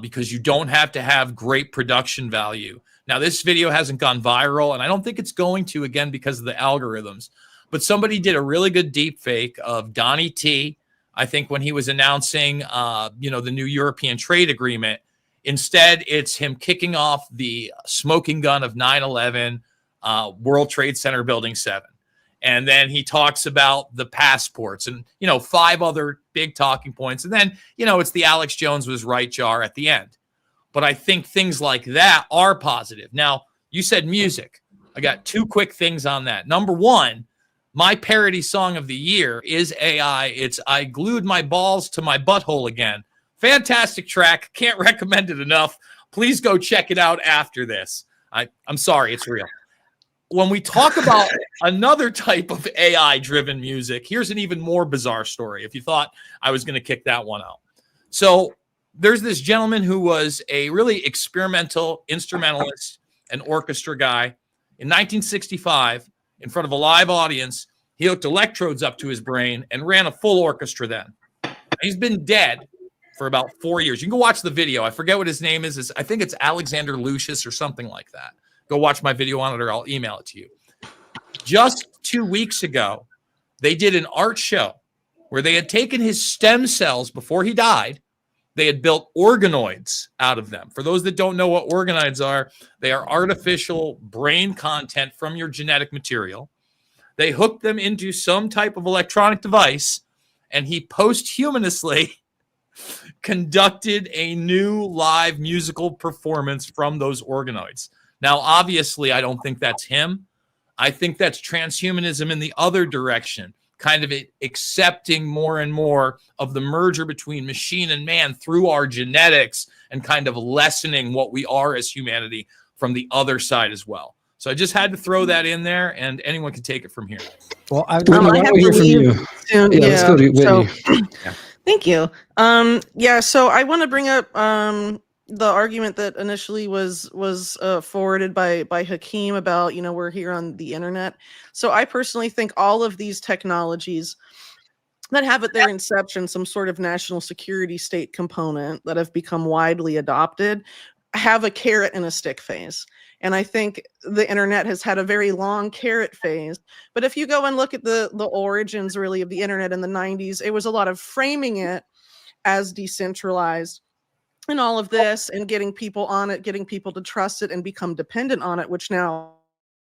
Speaker 6: because you don't have to have great production value. Now, this video hasn't gone viral, and I don't think it's going to, again, because of the algorithms. But somebody did a really good deep fake of Donnie T, I think, when he was announcing, the new European trade agreement. Instead, it's him kicking off the smoking gun of 9/11, World Trade Center Building 7. And then he talks about the passports and, 5 other big talking points. And then, it's the Alex Jones was right jar at the end. But I think things like that are positive. Now, you said music. I got 2 quick things on that. Number 1, my parody song of the year is AI. It's I Glued My Balls to My Butthole Again. Fantastic track. Can't recommend it enough. Please go check it out after this. I'm sorry, it's real. When we talk about another type of AI-driven music, here's an even more bizarre story, if you thought I was going to kick that one out. So there's this gentleman who was a really experimental instrumentalist and orchestra guy. In 1965, in front of a live audience, he hooked electrodes up to his brain and ran a full orchestra then. He's been dead for about 4 years. You can go watch the video. I forget what his name is. I think it's Alexander Lucius or something like that. Go watch my video on it, or I'll email it to you. Just 2 weeks ago, they did an art show where they had taken his stem cells before he died. They had built organoids out of them. For those that don't know what organoids are, they are artificial brain content from your genetic material. They hooked them into some type of electronic device, and he posthumously conducted a new live musical performance from those organoids. Now, obviously, I don't think that's him. I think that's transhumanism in the other direction, kind of accepting more and more of the merger between machine and man through our genetics and kind of lessening what we are as humanity from the other side as well. So I just had to throw that in there, and anyone can take it from here.
Speaker 2: Well,
Speaker 1: Whitney,
Speaker 5: I
Speaker 1: why
Speaker 5: have
Speaker 1: don't we
Speaker 5: to
Speaker 1: hear from
Speaker 5: leave
Speaker 1: you?
Speaker 5: soon.
Speaker 1: Yeah, let's go to
Speaker 5: So,
Speaker 1: Whitney.
Speaker 5: thank you. Yeah, so I want to bring up the argument that initially was forwarded by Hakeem about, we're here on the internet. So I personally think all of these technologies that have at their inception some sort of national security state component that have become widely adopted have a carrot and a stick phase. And I think the internet has had a very long carrot phase. But if you go and look at the origins really of the internet in the 90s, it was a lot of framing it as decentralized and all of this and getting people on it, getting people to trust it and become dependent on it, which now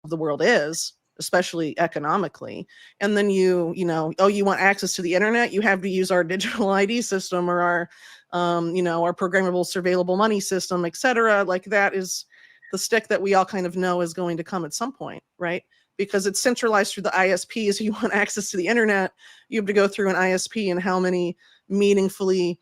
Speaker 5: the world is, especially economically. And then you want access to the internet, you have to use our digital ID system or our programmable surveillable money system, etc. Like that is the stick that we all kind of know is going to come at some point, right? Because it's centralized through the ISPs. You want access to the internet, you have to go through an ISP, and how many meaningfully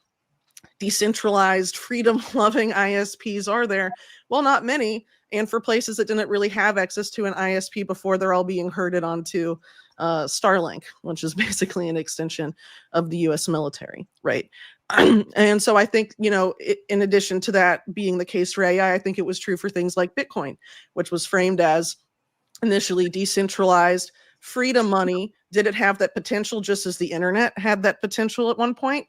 Speaker 5: decentralized, freedom-loving ISPs are there? Well, not many. And for places that didn't really have access to an ISP before, they're all being herded onto Starlink, which is basically an extension of the US military, right? And so I think, in addition to that being the case for AI, I think it was true for things like Bitcoin, which was framed as initially decentralized freedom money. Did it have that potential just as the internet had that potential at one point?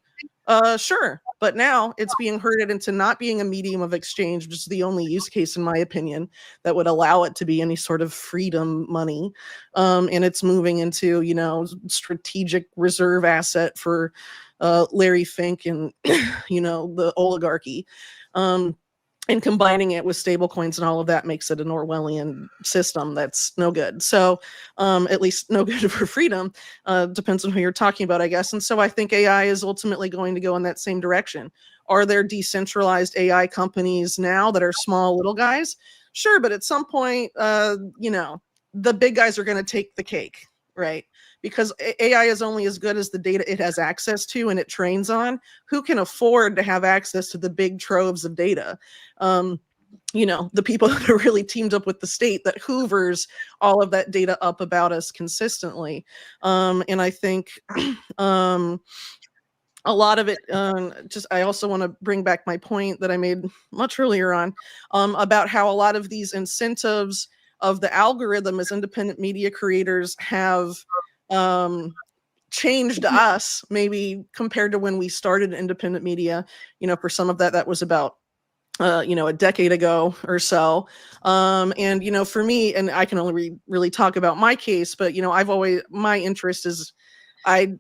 Speaker 5: Sure. But now it's being herded into not being a medium of exchange, which is the only use case, in my opinion, that would allow it to be any sort of freedom money. And it's moving into, strategic reserve asset for Larry Fink and, the oligarchy. And combining it with stable coins and all of that makes it an Orwellian system that's no good. So at least no good for freedom. Depends on who you're talking about, I guess. And so I think AI is ultimately going to go in that same direction. Are there decentralized AI companies now that are small little guys? Sure, but at some point, the big guys are going to take the cake, right? Because AI is only as good as the data it has access to and it trains on. Who can afford to have access to the big troves of data? The people that are really teamed up with the state that hoovers all of that data up about us consistently. And I think a lot of it, I also want to bring back my point that I made much earlier on about how a lot of these incentives of the algorithm as independent media creators have changed us, maybe compared to when we started independent media. For some of that was about a decade ago or so. And for me, and I can only really talk about my case, but my interest is I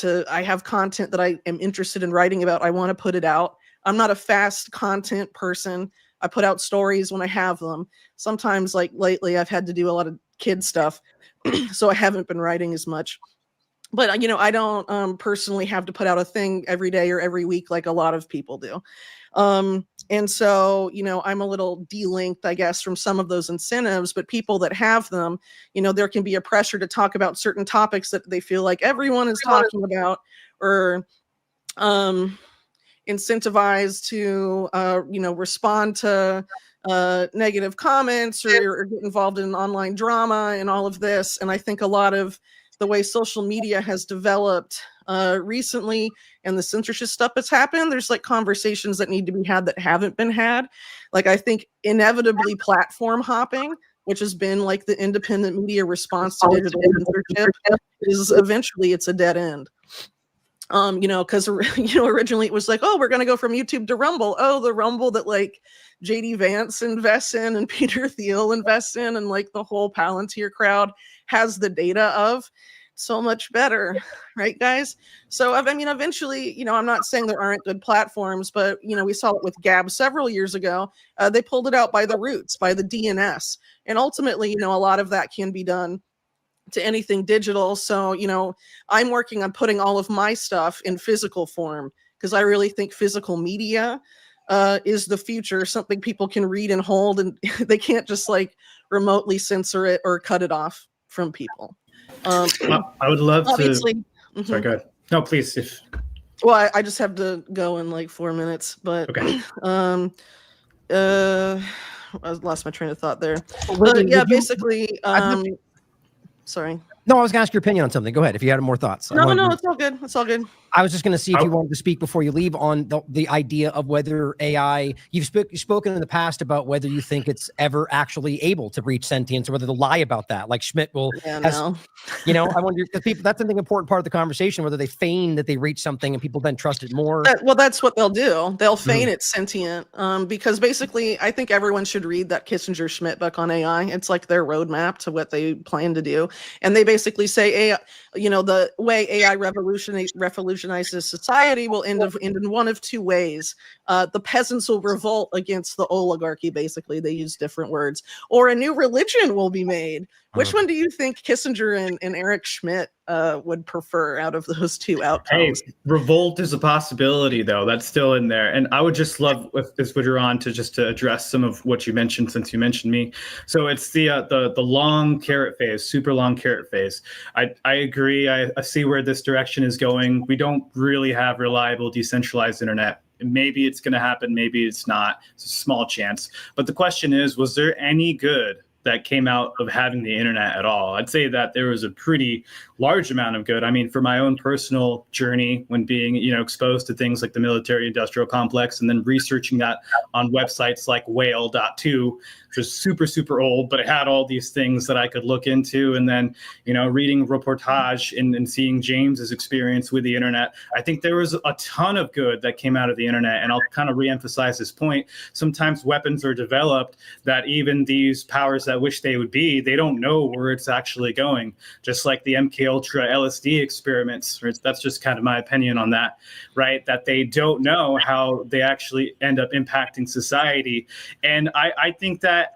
Speaker 5: have content that I am interested in writing about. I want to put it out. I'm not a fast content person. I put out stories when I have them. Sometimes, like lately, I've had to do a lot of kid stuff, so I haven't been writing as much. But I don't personally have to put out a thing every day or every week like a lot of people do. And so, I'm a little delinked, I guess, from some of those incentives, but people that have them, there can be a pressure to talk about certain topics that they feel like everyone is talking about, or incentivized to, respond to negative comments or get involved in online drama and all of this. And I think a lot of the way social media has developed recently and the censorship stuff that's happened, there's like conversations that need to be had that haven't been had. Like, I think inevitably platform hopping, which has been like the independent media response to digital censorship, is eventually it's a dead end. Because originally it was like, oh, we're going to go from YouTube to Rumble. Oh, the Rumble that like JD Vance invests in and Peter Thiel invests in, and like the whole Palantir crowd has the data of. So much better, right, guys? So eventually, I'm not saying there aren't good platforms, but we saw it with Gab several years ago. They pulled it out by the roots, by the DNS, and ultimately, a lot of that can be done to anything digital. So, I'm working on putting all of my stuff in physical form, because I really think physical media is the future, something people can read and hold, and they can't just like remotely censor it or cut it off from people.
Speaker 3: I would love
Speaker 5: obviously,
Speaker 3: to. Sorry, go ahead. No, please.
Speaker 5: Well, I just have to go in like 4 minutes, but
Speaker 3: Okay.
Speaker 5: I lost my train of thought there.
Speaker 2: Whitney,
Speaker 5: Yeah,
Speaker 2: would you-
Speaker 5: basically, sorry.
Speaker 2: No, I was gonna ask your opinion on something. Go ahead if you had more thoughts.
Speaker 5: No, it's all good. It's all good.
Speaker 2: I was just going to see if you wanted to speak before you leave on the idea of whether AI, you've spoken in the past about whether you think it's ever actually able to reach sentience, or whether to lie about that. Like Schmidt will, you know, I wonder if people, that's an important part of the conversation, whether they feign that they reach something and people then trust it more.
Speaker 5: Well, that's what they'll do. They'll feign it's sentient, because basically I think everyone should read that Kissinger Schmidt book on AI. It's like their roadmap to what they plan to do. And they basically say AI, you know, the way AI revolutionizes society will end in one of two ways. The peasants will revolt against the oligarchy. Basically, they use different words. Or a new religion will be made. Which one do you think Kissinger and Eric Schmidt would prefer out of those two outcomes?
Speaker 3: Hey, revolt is a possibility, though. That's still in there. And I would just love, if this would you're on, to address some of what you mentioned, since you mentioned me. So it's the long carrot phase, super long carrot phase. I agree. I see where this direction is going. We don't really have reliable decentralized internet. Maybe it's going to happen. Maybe it's not. It's a small chance. But the question is, was there any good that came out of having the internet at all? I'd say that there was a pretty large amount of good. I mean, for my own personal journey, when being, exposed to things like the military industrial complex, and then researching that on websites like whale.to, which was super, super old, but it had all these things that I could look into. And then, reading reportage and seeing James's experience with the internet, I think there was a ton of good that came out of the internet. And I'll kind of reemphasize this point. Sometimes weapons are developed that even these powers that wish they would be, they don't know where it's actually going. Just like the MK Ultra LSD experiments. That's just kind of my opinion on that, right? That they don't know how they actually end up impacting society. And I think that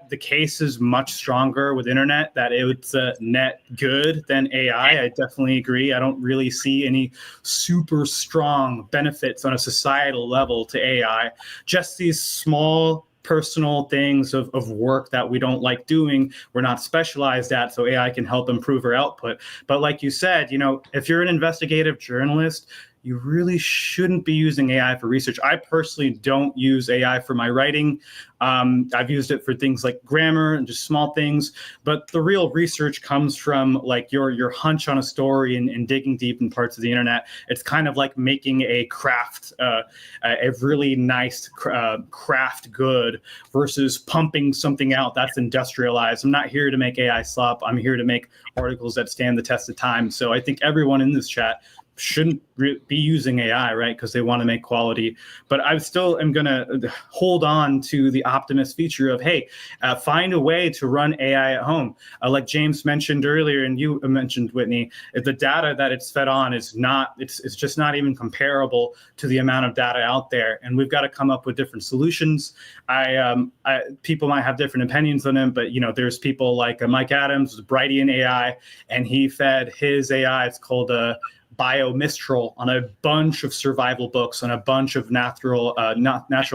Speaker 3: the case is much stronger with internet, that it's a net good than AI. I definitely agree. I don't really see any super strong benefits on a societal level to AI. Just these small personal things of work that we don't like doing, we're not specialized at, so AI can help improve our output. But like you said, if you're an investigative journalist, you really shouldn't be using AI for research. I personally don't use AI for my writing. I've used it for things like grammar and just small things, but the real research comes from like your hunch on a story and digging deep in parts of the internet. It's kind of like making a craft, a really nice craft good, versus pumping something out that's industrialized. I'm not here to make AI slop. I'm here to make articles that stand the test of time. So I think everyone in this chat shouldn't be using AI, right? Because they want to make quality. But I still am going to hold on to the optimist feature of, hey, find a way to run AI at home. Like James mentioned earlier, and you mentioned, Whitney, the data that it's fed on is not, it's just not even comparable to the amount of data out there. And we've got to come up with different solutions. People might have different opinions on them, but there's people like Mike Adams, Brightian AI, and he fed his AI, it's called BioMistral, on a bunch of survival books, on a bunch of natural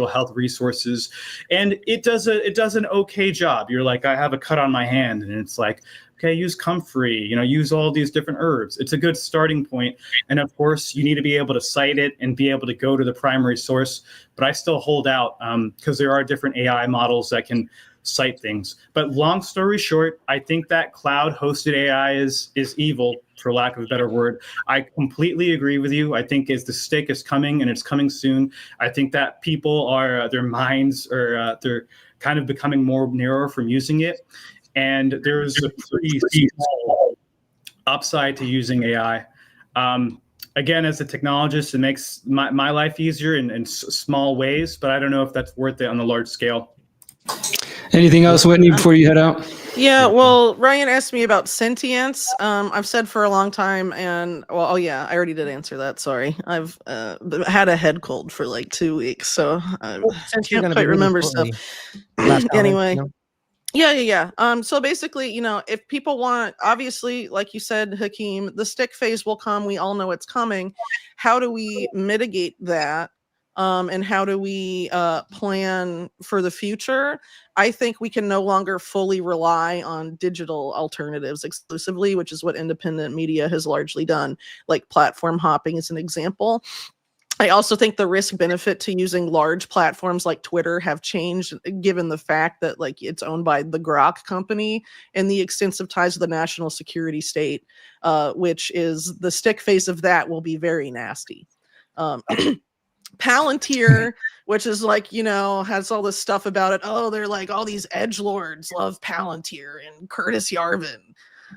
Speaker 3: health resources, and it does an okay job. You're like, I have a cut on my hand, and it's like, okay, use comfrey, use all these different herbs. It's a good starting point, and of course, you need to be able to cite it and be able to go to the primary source. But I still hold out because there are different AI models that can cite things. But long story short, I think that cloud-hosted AI is evil, for lack of a better word. I completely agree with you. I think as the stick is coming, and it's coming soon, I think that people are, their minds are, they're kind of becoming more narrow from using it. And there's a pretty small upside to using AI. Again, as a technologist, it makes my life easier in small ways, but I don't know if that's worth it on the large scale.
Speaker 1: Anything else, Whitney, before you head out?
Speaker 5: Yeah, well, Ryan asked me about sentience. I've said for a long time, and I already did answer that. Sorry, I've had a head cold for like 2 weeks, so I can't quite remember stuff. Anyway, Yeah. So basically, if people want, obviously, like you said, Hakeem, the stick phase will come. We all know it's coming. How do we mitigate that? And how do we plan for the future? I think we can no longer fully rely on digital alternatives exclusively, which is what independent media has largely done, like platform hopping is an example. I also think the risk benefit to using large platforms like Twitter have changed given the fact that like it's owned by the Grok company and the extensive ties to the national security state, which is the stick phase of that will be very nasty. Palantir, which is like, has all this stuff about it. Oh, they're like all these edgelords love Palantir and Curtis Yarvin,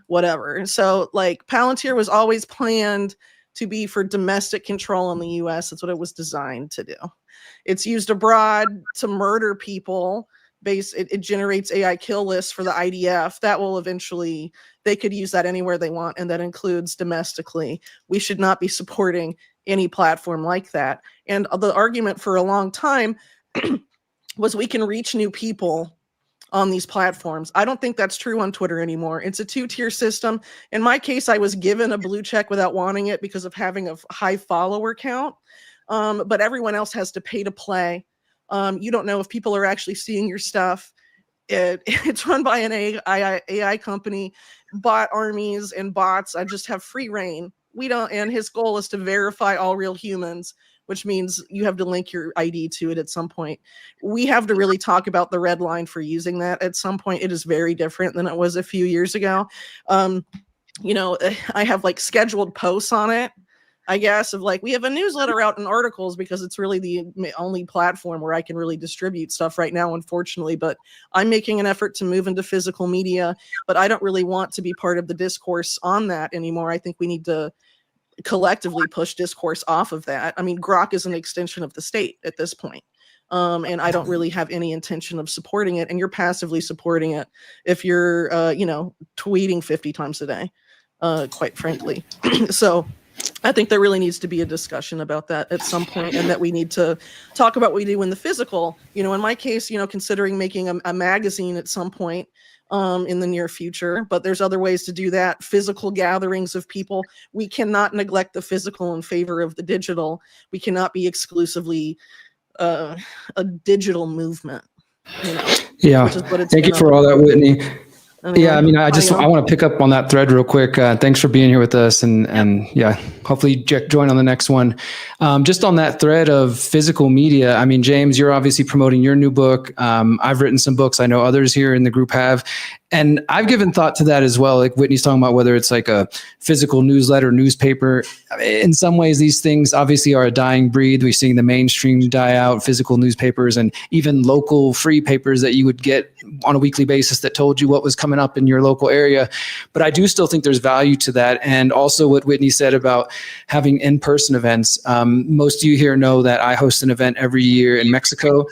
Speaker 5: whatever. So like Palantir was always planned to be for domestic control in the US. That's what it was designed to do. It's used abroad to murder people. It generates AI kill lists for the IDF. That will eventually, they could use that anywhere they want, and that includes domestically. We should not be supporting any platform like that. And the argument for a long time was we can reach new people on these platforms. I don't think that's true on Twitter anymore. It's a two-tier system. In my case, I was given a blue check without wanting it because of having a high follower count. But everyone else has to pay to play. You don't know if people are actually seeing your stuff. It's run by an AI company, bot armies and bots. I just have free reign. And his goal is to verify all real humans, which means you have to link your ID to it at some point. We have to really talk about the red line for using that. At some point, it is very different than it was a few years ago. I have like scheduled posts on it, I guess, of like, we have a newsletter out and articles because it's really the only platform where I can really distribute stuff right now, unfortunately. But I'm making an effort to move into physical media, but I don't really want to be part of the discourse on that anymore. I think we need to collectively push discourse off of that. I mean, Grok is an extension of the state at this point. And I don't really have any intention of supporting it. And you're passively supporting it if you're, tweeting 50 times a day, quite frankly. So I think there really needs to be a discussion about that at some point, and that we need to talk about what we do in the physical. In my case, considering making a magazine at some point in the near future, but there's other ways to do that. Physical gatherings of people. We cannot neglect the physical in favor of the digital. We cannot be exclusively a digital movement.
Speaker 1: Yeah.
Speaker 5: Which is what it's
Speaker 1: Thank you
Speaker 5: been
Speaker 1: for
Speaker 5: up
Speaker 1: all that, Whitney.
Speaker 5: Anyway,
Speaker 1: Yeah, I mean, I want to pick up on that thread real quick. Thanks for being here with us, and yeah, hopefully join on the next one. Just on that thread of physical media, I mean, James, you're obviously promoting your new book. I've written some books. I know others here in the group have, and I've given thought to that as well. Like Whitney's talking about whether it's like a physical newsletter, newspaper. In some ways, these things obviously are a dying breed. We're seeing the mainstream die out, physical newspapers, and even local free papers that you would get on a weekly basis that told you what was coming up in your local area. But I do still think there's value to that. And also what Whitney said about having in-person events. Most of you here know that I host an event every year in Mexico.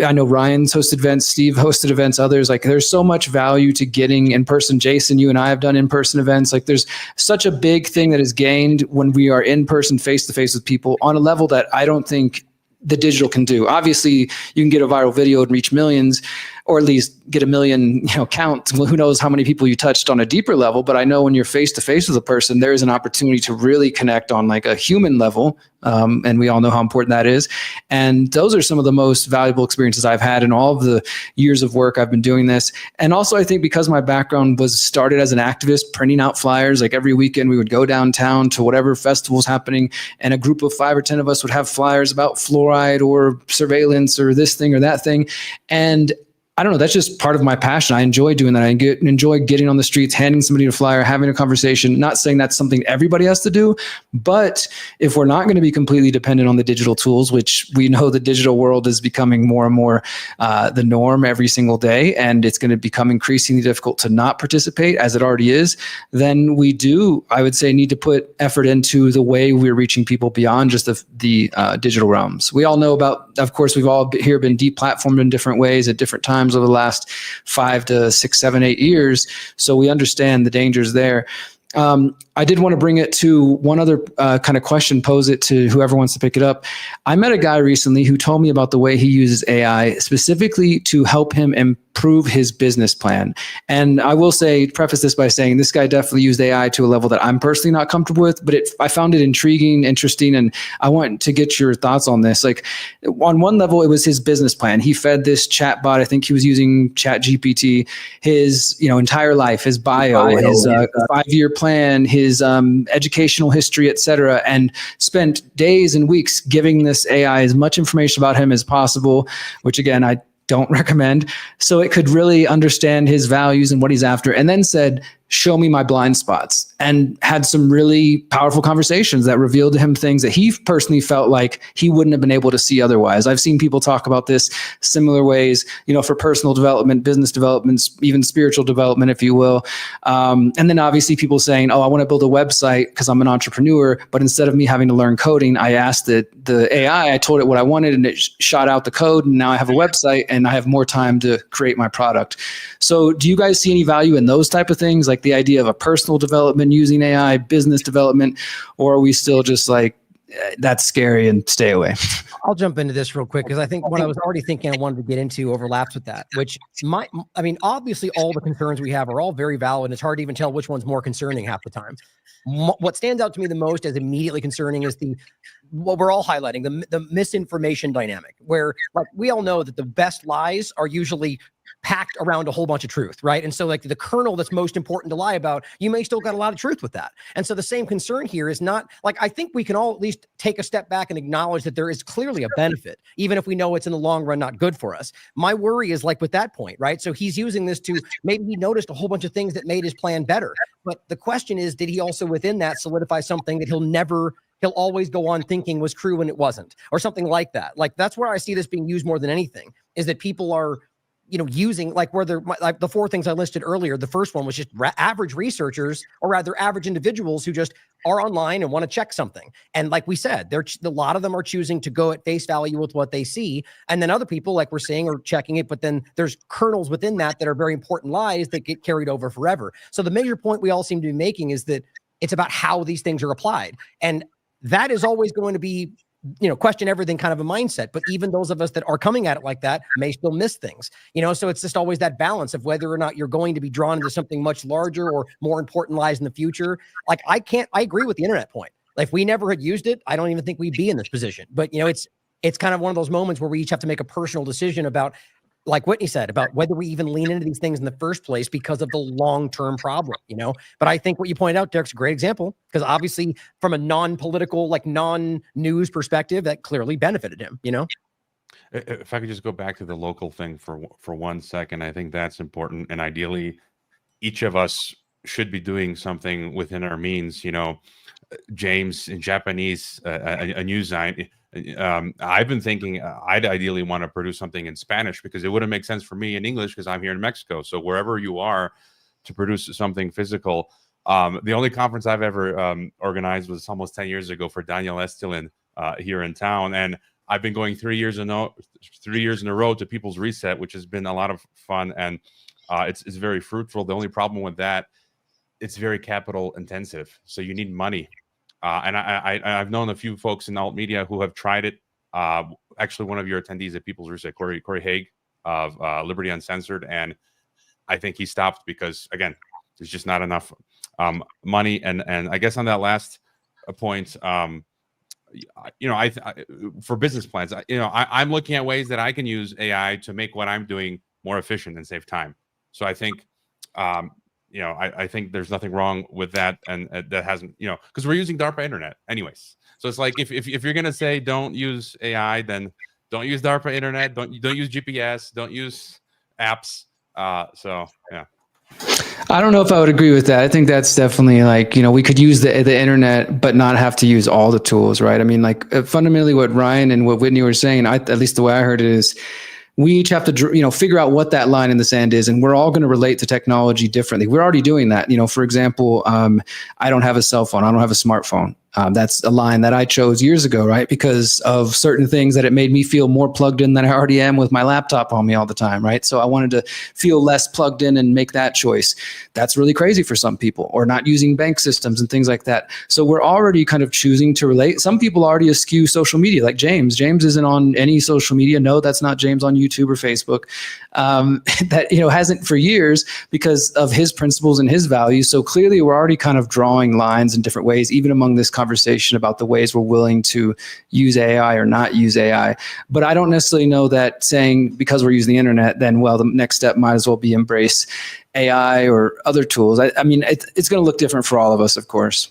Speaker 1: I know Ryan's hosted events, Steve hosted events, others. Like, there's so much value to getting in person. Jason, you and I have done in-person events. Like, there's such a big thing that is gained when we are in person, face to face with people on a level that I don't think the digital can do. Obviously, you can get a viral video and reach millions, or at least get a million, count. Well, who knows how many people you touched on a deeper level, but I know when you're face to face with a person, there is an opportunity to really connect on like a human level. And we all know how important that is. And those are some of the most valuable experiences I've had in all of the years of work I've been doing this. And also, I think because my background was started as an activist, printing out flyers, like every weekend we would go downtown to whatever festival's happening, and a group of 5 or 10 of us would have flyers about fluoride or surveillance or this thing or that thing. And I don't know, that's just part of my passion. I enjoy doing that. I enjoy getting on the streets, handing somebody a flyer, having a conversation. Not saying that's something everybody has to do, but if we're not going to be completely dependent on the digital tools, which we know the digital world is becoming more and more the norm every single day, and it's going to become increasingly difficult to not participate, as it already is, then we do, I would say, need to put effort into the way we're reaching people beyond just the digital realms. We all know about, of course, we've all here been deplatformed in different ways at different times over the last 5 to 6, 7, 8 years. So we understand the dangers there. I did want to bring it to one other kind of question, pose it to whoever wants to pick it up. I met a guy recently who told me about the way he uses AI specifically to help him improve his business plan. And I will say, preface this by saying this guy definitely used AI to a level that I'm personally not comfortable with, but I found it intriguing, interesting, and I want to get your thoughts on this. Like on one level, it was his business plan. He fed this chatbot, I think he was using ChatGPT, his entire life, his bio, his 5-year plan, his educational history, etc., and spent days and weeks giving this AI as much information about him as possible, which again, I don't recommend, so it could really understand his values and what he's after, and then said, show me my blind spots, and had some really powerful conversations that revealed to him things that he personally felt like he wouldn't have been able to see otherwise. I've seen people talk about this similar ways, for personal development, business development, even spiritual development, if you will. And then obviously people saying, oh, I want to build a website because I'm an entrepreneur, but instead of me having to learn coding, I asked the AI, I told it what I wanted, and it shot out the code, and now I have a website and I have more time to create my product. So do you guys see any value in those type of things, like the idea of a personal development using AI, business development, or are we still just like, that's scary and stay away?
Speaker 2: I'll jump into this real quick because I think what I was already thinking I wanted to get into overlaps with that, which obviously all the concerns we have are all very valid, and it's hard to even tell which one's more concerning half the time. What stands out to me the most as immediately concerning is what we're all highlighting, the misinformation dynamic, where like we all know that the best lies are usually packed around a whole bunch of truth, right? And so like the kernel that's most important to lie about, you may still got a lot of truth with that. And so the same concern here is not like, I think we can all at least take a step back and acknowledge that there is clearly a benefit, even if we know it's in the long run not good for us. My worry is like with that point, right? So he's using this to, maybe he noticed a whole bunch of things that made his plan better. But the question is, did he also within that solidify something that he'll always go on thinking was true when it wasn't, or something like that? Like that's where I see this being used more than anything, is that people are using like where they're like the 4 things I listed earlier. The first one was just average researchers, or rather average individuals who just are online and want to check something. And like we said, a lot of them are choosing to go at face value with what they see. And then other people, like we're saying, are checking it, but then there's kernels within that are very important lies that get carried over forever. So the major point we all seem to be making is that it's about how these things are applied. And that is always going to be, question everything kind of a mindset. But even those of us that are coming at it like that may still miss things, so it's just always that balance of whether or not you're going to be drawn into something much larger or more important lies in the future. Like I agree with the internet point. Like if we never had used it, I don't even think we'd be in this position. But it's kind of one of those moments where we each have to make a personal decision about, like Whitney said, about whether we even lean into these things in the first place because of the long-term problem, But I think what you pointed out, Derek's a great example, because obviously from a non-political, like non-news perspective, that clearly benefited him,
Speaker 10: If I could just go back to the local thing for 1 second, I think that's important. And ideally, each of us should be doing something within our means. James, in Japanese, a news sign. I've been thinking I'd ideally want to produce something in Spanish, because it wouldn't make sense for me in English because I'm here in Mexico. So wherever you are, to produce something physical. The only conference I've ever organized was almost 10 years ago for Daniel Estelin here in town. And I've been going 3 years in a row to People's Reset, which has been a lot of fun. And it's very fruitful. The only problem with that, it's very capital intensive. So you need money. And I've known a few folks in alt media who have tried it. Actually, one of your attendees at People's Reset, Corey Haig of Liberty Uncensored, and I think he stopped because, again, there's just not enough money. And I guess on that last point, for business plans, I'm looking at ways that I can use AI to make what I'm doing more efficient and save time. So I think. I think there's nothing wrong with that, and that hasn't, because we're using DARPA internet anyways. So it's like if you're gonna say don't use AI, then don't use DARPA internet, don't use GPS, don't use apps. So yeah.
Speaker 1: I don't know if I would agree with that. I think that's definitely like, we could use the internet, but not have to use all the tools, right? I mean, like fundamentally what Ryan and what Whitney were saying, at least the way I heard it is, we each have to, figure out what that line in the sand is, and we're all going to relate to technology differently. We're already doing that. For example, I don't have a cell phone. I don't have a smartphone. That's a line that I chose years ago, right? Because of certain things that it made me feel more plugged in than I already am with my laptop on me all the time, right? So I wanted to feel less plugged in and make that choice. That's really crazy for some people, or not using bank systems and things like that. So we're already kind of choosing to relate. Some people already eschew social media, like James. James isn't on any social media. No, that's not James on YouTube or Facebook. That, hasn't for years because of his principles and his values. So clearly we're already kind of drawing lines in different ways, even among this conversation about the ways we're willing to use AI or not use AI. But I don't necessarily know that saying because we're using the internet, then, well, the next step might as well be embrace AI or other tools. I mean, it's going to look different for all of us, of course.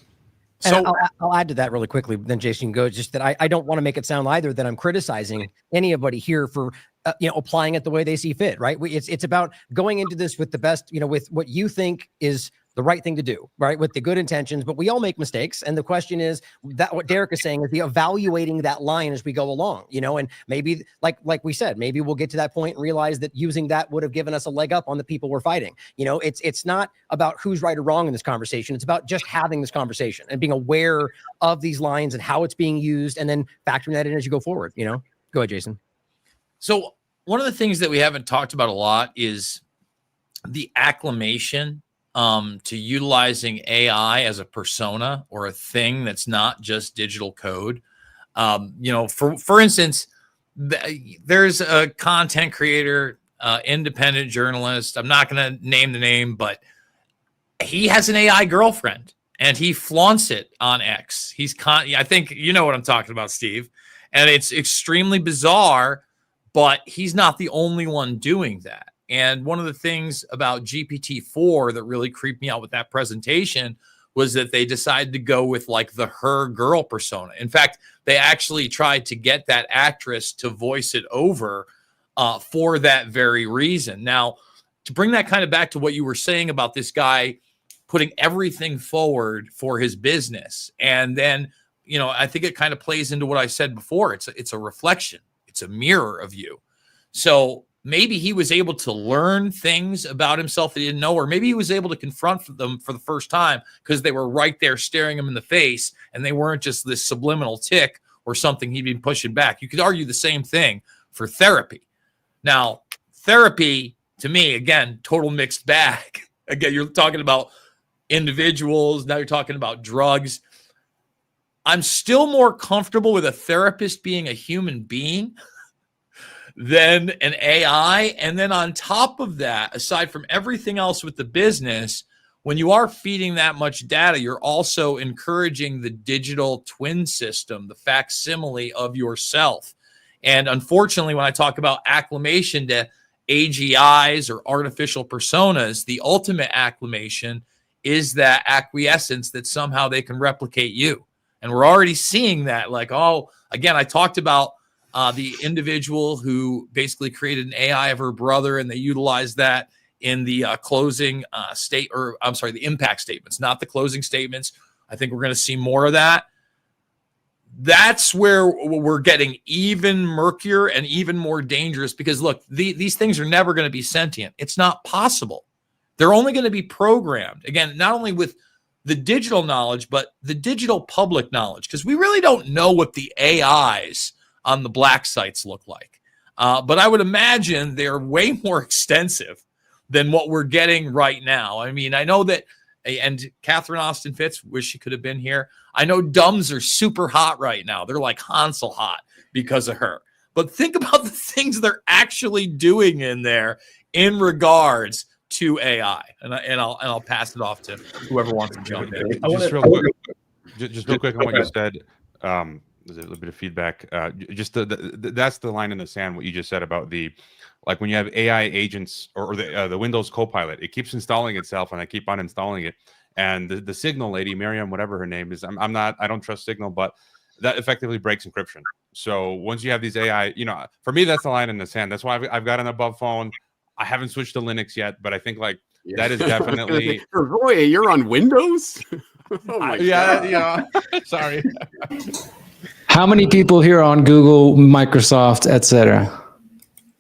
Speaker 2: So I'll add to that really quickly. Then Jason can go. Just that I don't want to make it sound either that I'm criticizing anybody here for applying it the way they see fit. Right? It's about going into this with the best, with what you think is the right thing to do, right? With the good intentions, but we all make mistakes. And the question is that what Derek is saying is the evaluating that line as we go along, and maybe like we said, maybe we'll get to that point and realize that using that would have given us a leg up on the people we're fighting. It's not about who's right or wrong in this conversation. It's about just having this conversation and being aware of these lines and how it's being used, and then factoring that in as you go forward. Go ahead, Jason.
Speaker 6: So one of the things that we haven't talked about a lot is the acclimation to utilizing AI as a persona or a thing that's not just digital code. For instance, there's a content creator, independent journalist. I'm not going to name the name, but he has an AI girlfriend and he flaunts it on X. I think you know what I'm talking about, Steve. And it's extremely bizarre, but he's not the only one doing that. And one of the things about GPT-4 that really creeped me out with that presentation was that they decided to go with like the her girl persona. In fact, they actually tried to get that actress to voice it over for that very reason. Now, to bring that kind of back to what you were saying about this guy putting everything forward for his business. And then, I think it kind of plays into what I said before. It's a reflection. It's a mirror of you. So maybe he was able to learn things about himself that he didn't know, or maybe he was able to confront them for the first time because they were right there staring him in the face and they weren't just this subliminal tick or something he'd been pushing back. You could argue the same thing for therapy. Now, therapy, to me, again, total mixed bag. Again, you're talking about individuals. Now you're talking about drugs. I'm still more comfortable with a therapist being a human being than an AI. And then on top of that, aside from everything else with the business, when you are feeding that much data, you're also encouraging the digital twin system, the facsimile of yourself. And unfortunately, when I talk about acclimation to AGIs or artificial personas, the ultimate acclimation is that acquiescence that somehow they can replicate you. And we're already seeing that. Again, I talked about the individual who basically created an AI of her brother, and they utilized that in the the impact statements, not the closing statements. I think we're going to see more of that. That's where we're getting even murkier and even more dangerous because, look, these things are never going to be sentient. It's not possible. They're only going to be programmed, again, not only with the digital knowledge, but the digital public knowledge, because we really don't know what the AIs on the black sites look like. But I would imagine they're way more extensive than what we're getting right now. I mean, I know that, and Catherine Austin Fitz, wish she could have been here. I know dumbs are super hot right now. They're like Hansel hot because of her. But think about the things they're actually doing in there in regards to AI. And I'll pass it off to whoever wants to jump in.
Speaker 10: Just real quick on what you said. There's a little bit of feedback. That's the line in the sand. What you just said about when you have AI agents or the Windows Copilot, it keeps installing itself, and I keep on installing it. And the Signal lady, Miriam, whatever her name is, I don't trust Signal, but that effectively breaks encryption. So once you have these AI, for me, that's the line in the sand. That's why I've got an above phone. I haven't switched to Linux yet, but I think that is definitely.
Speaker 7: Roy, you're on Windows? Oh my God.
Speaker 10: Yeah. Sorry.
Speaker 1: How many people here on Google, Microsoft, etc.?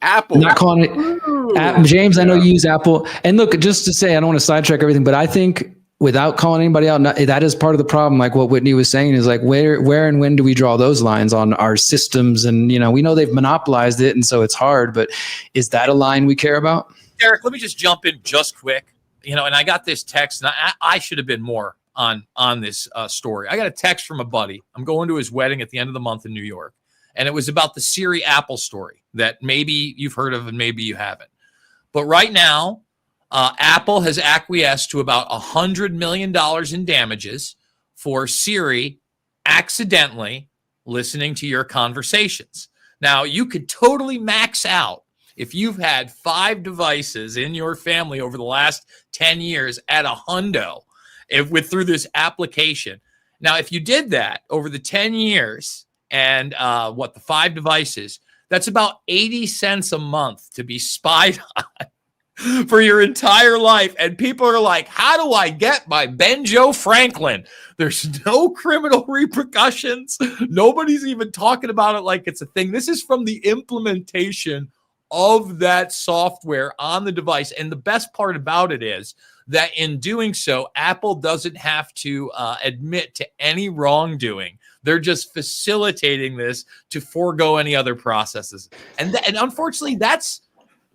Speaker 7: Apple.
Speaker 1: Not calling it James. I know you use Apple. And look, just to say, I don't want to sidetrack everything, but I think without calling anybody out, that is part of the problem. Like what Whitney was saying is like, where and when do we draw those lines on our systems? And, we know they've monopolized it. And so it's hard, but is that a line we care about?
Speaker 6: Derek, let me just jump in just quick. And I got this text, and I should have been more on this story. I got a text from a buddy. I'm going to his wedding at the end of the month in New York. And it was about the Siri Apple story that maybe you've heard of and maybe you haven't. But right now, Apple has acquiesced to about $100 million in damages for Siri accidentally listening to your conversations. Now, you could totally max out if you've had 5 devices in your family over the last 10 years at $100 through this application. Now, if you did that over the 10 years and the 5 devices, that's about 80 cents a month to be spied on for your entire life. And people are like, how do I get my Benjo Franklin? There's no criminal repercussions. Nobody's even talking about it like it's a thing. This is from the implementation of that software on the device. And the best part about it is that in doing so, Apple doesn't have to admit to any wrongdoing. They're just facilitating this to forego any other processes. And unfortunately, that's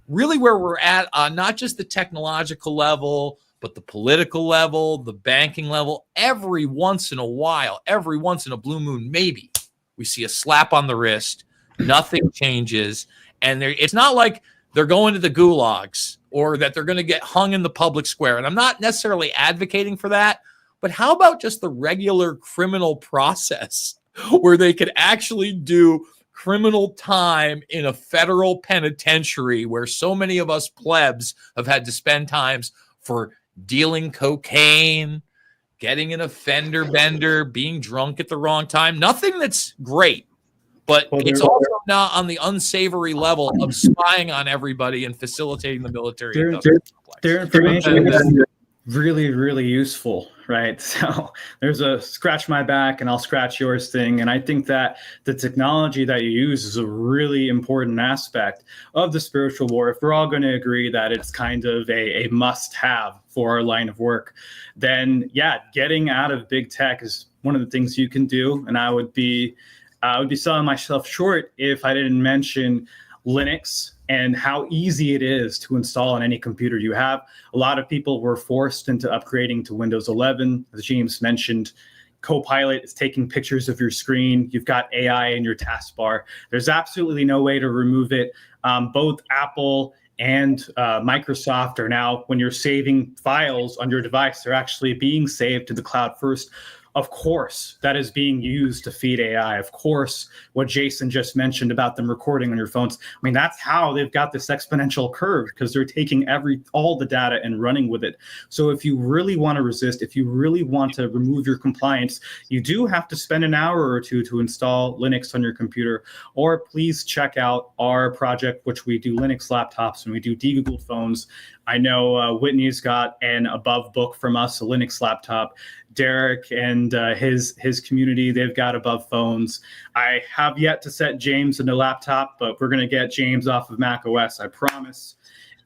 Speaker 6: really where we're at on not just the technological level, but the political level, the banking level. Every once in a while, every once in a blue moon, maybe we see a slap on the wrist, nothing changes. And it's not like they're going to the gulags or that they're going to get hung in the public square. And I'm not necessarily advocating for that. But how about just the regular criminal process where they could actually do criminal time in a federal penitentiary where so many of us plebs have had to spend times for dealing cocaine, getting an offender bender, being drunk at the wrong time? Nothing that's great, but it's also not on the unsavory level of spying on everybody and facilitating the military.
Speaker 3: Their information is really, really useful, right? So there's a scratch my back and I'll scratch yours thing. And I think that the technology that you use is a really important aspect of the spiritual war. If we're all going to agree that it's kind of a must-have for our line of work, then yeah, getting out of big tech is one of the things you can do. And I would be selling myself short if I didn't mention Linux and how easy it is to install on any computer you have. A lot of people were forced into upgrading to Windows 11. As James mentioned, Copilot is taking pictures of your screen. You've got AI in your taskbar. There's absolutely no way to remove it. Both Apple and Microsoft are now, when you're saving files on your device, they're actually being saved to the cloud first. Of course, that is being used to feed AI. Of course, what Jason just mentioned about them recording on your phones. I mean, that's how they've got this exponential curve, because they're taking all the data and running with it. So if you really want to resist, if you really want to remove your compliance, you do have to spend an hour or two to install Linux on your computer. Or please check out our project, which we do Linux laptops and we do de-Googled phones. I know Whitney's got an above book from us, a Linux laptop. Derek and his community, they've got above phones. I have yet to set James in a laptop, but we're going to get James off of Mac OS, I promise.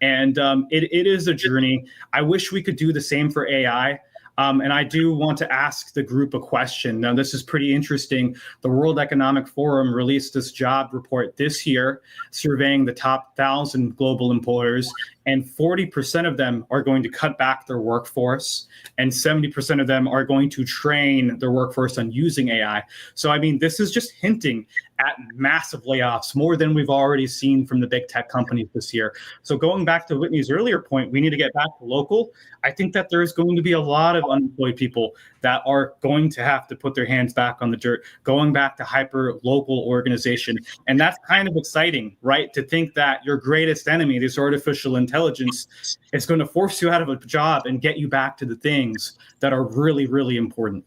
Speaker 3: And it is a journey. I wish we could do the same for AI. And I do want to ask the group a question. Now, this is pretty interesting. The World Economic Forum released this job report this year, surveying the top 1,000 global employers, and 40% of them are going to cut back their workforce, and 70% of them are going to train their workforce on using AI. So, I mean, this is just hinting at massive layoffs, more than we've already seen from the big tech companies this year. So going back to Whitney's earlier point, we need to get back to local. I think that there's going to be a lot of unemployed people that are going to have to put their hands back on the dirt, going back to hyper local organization. And that's kind of exciting, right? To think that your greatest enemy, this artificial intelligence, is going to force you out of a job and get you back to the things that are really, really important.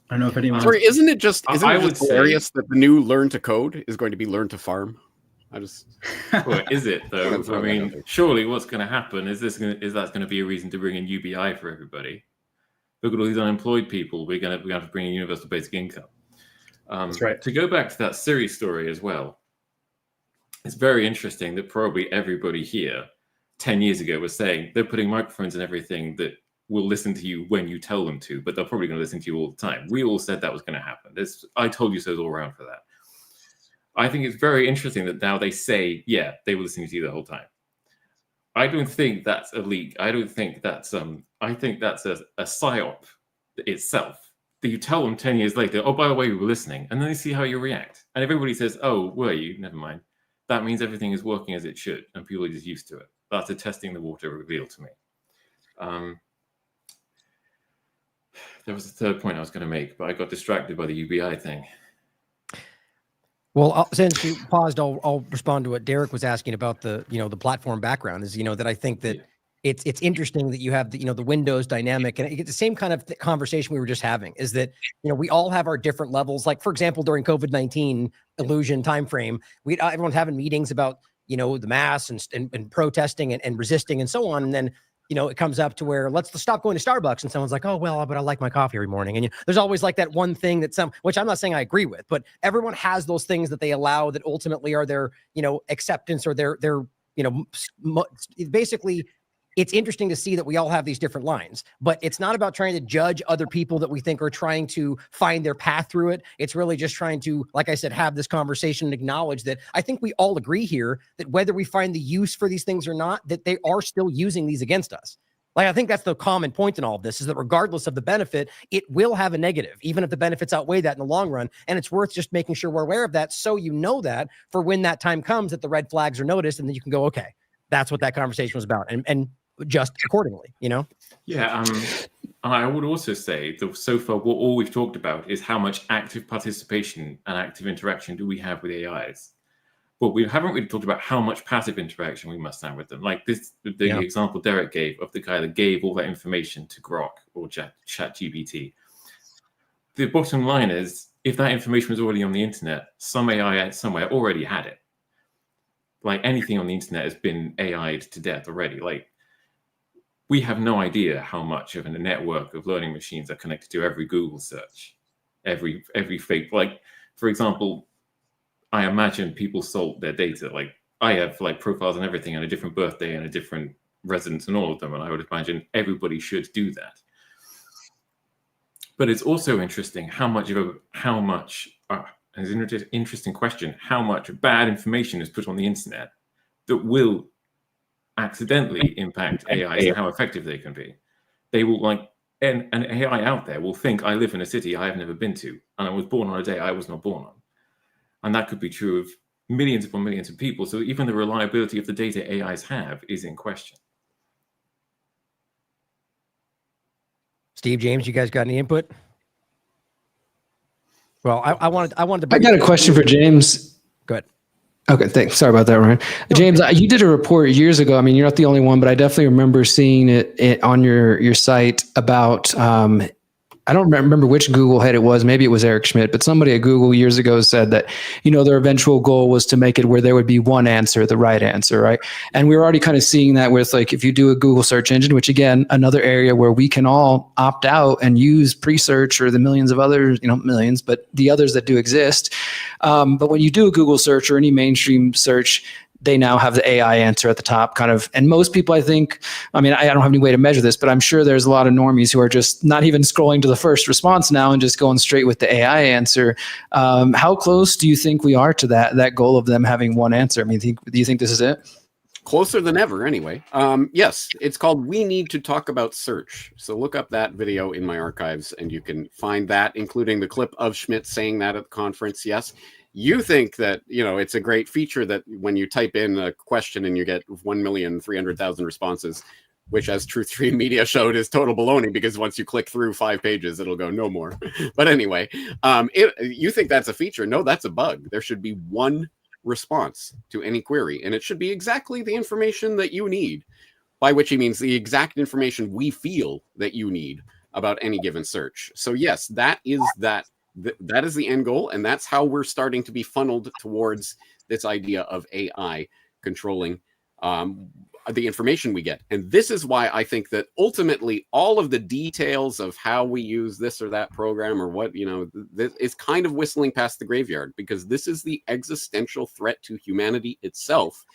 Speaker 3: I don't know if anyone.
Speaker 7: Sorry, isn't it just hilarious that the new learn to code is going to be learn to farm?
Speaker 9: Well, is it though? I mean, surely what's going to happen is that going to be a reason to bring in UBI for everybody? Look at all these unemployed people. We're going to have to bring in universal basic income.
Speaker 3: That's right.
Speaker 9: To go back to that Siri story as well, it's very interesting that probably everybody here 10 years ago was saying they're putting microphones in everything that will listen to you when you tell them to, but they're probably going to listen to you all the time. We all said that was going to happen. I told you so all around for that. I think it's very interesting that now they say, yeah, they were listening to you the whole time. I don't think that's a leak. I don't think that's I think that's a psyop itself. That you tell them 10 years later, oh, by the way, we were listening, and then they see how you react. And if everybody says, oh, were you? Never mind. That means everything is working as it should, and people are just used to it. That's a testing the water reveal to me. There was a third point I was going to make, but I got distracted by the UBI thing.
Speaker 2: Well, since you paused, I'll respond to what Derek was asking about the the platform background. Is that I think that it's interesting that you have the the Windows dynamic, and it's the same kind of conversation we were just having. Is that we all have our different levels. Like for example, during COVID-19 illusion timeframe, everyone's having meetings about the mass and protesting and resisting and so on, and then it comes up to where let's stop going to Starbucks, and someone's like, oh, well, but I like my coffee every morning. And there's always like that one thing that which I'm not saying I agree with, but everyone has those things that they allow that ultimately are their, acceptance or their, basically. It's interesting to see that we all have these different lines, but it's not about trying to judge other people that we think are trying to find their path through it. It's really just trying to, like I said, have this conversation and acknowledge that I think we all agree here that whether we find the use for these things or not, that they are still using these against us. Like, I think that's the common point in all of this, is that regardless of the benefit, it will have a negative, even if the benefits outweigh that in the long run. And it's worth just making sure we're aware of that, so that for when that time comes, that the red flags are noticed, and then you can go, okay, that's what that conversation was about, and just accordingly,
Speaker 9: Yeah, I would also say that so far, all we've talked about is how much active participation and active interaction do we have with AIs. But we haven't really talked about how much passive interaction we must have with them. Like the example Derek gave of the guy that gave all that information to Grok or ChatGPT. The bottom line is, if that information was already on the internet, some AI somewhere already had it. Like, anything on the internet has been AI'd to death already. Like, we have no idea how much of a network of learning machines are connected to every Google search, every fake. Like, for example, I imagine people salt their data. Like, I have like profiles and everything, and a different birthday and a different residence and all of them, and I would imagine everybody should do that. But it's also interesting it's an interesting question, how much bad information is put on the internet that will accidentally impact AIs and how effective they can be. They will, like, an AI out there will think, I live in a city I have never been to, and I was born on a day I was not born on. And that could be true of millions upon millions of people. So even the reliability of the data AIs have is in question.
Speaker 2: Steve, James, you guys got any input? Well, I wanted to.
Speaker 1: I got a question for James.
Speaker 2: Go ahead.
Speaker 1: Okay, thanks. Sorry about that, Ryan. James, you did a report years ago. I mean, you're not the only one, but I definitely remember seeing it on your site about, I don't remember which Google head it was. Maybe it was Eric Schmidt, but somebody at Google years ago said that, their eventual goal was to make it where there would be one answer, the right answer, right? And we were already kind of seeing that with, like, if you do a Google search engine, which again, another area where we can all opt out and use pre-search or the millions of others, millions, but the others that do exist. But when you do a Google search or any mainstream search, they now have the AI answer at the top, kind of. And most people, I think, I don't have any way to measure this, but I'm sure there's a lot of normies who are just not even scrolling to the first response now and just going straight with the AI answer. How close do you think we are to that goal of them having one answer? Do you think this is it?
Speaker 7: Closer than ever, anyway. Yes, it's called We Need to Talk About Search. So look up that video in my archives, and you can find that, including the clip of Schmidt saying that at the conference. Yes. You think that, it's a great feature that when you type in a question and you get 1,300,000 responses, which, as Truth 3 Media showed, is total baloney, because once you click through 5 pages, it'll go no more. But anyway, you think that's a feature. No, that's a bug. There should be one response to any query, and it should be exactly the information that you need, by which he means the exact information we feel that you need about any given search. So yes, that is the end goal, and that's how we're starting to be funneled towards this idea of AI controlling the information we get. And this is why I think that ultimately all of the details of how we use this or that program or what, this is kind of whistling past the graveyard, because this is the existential threat to humanity itself.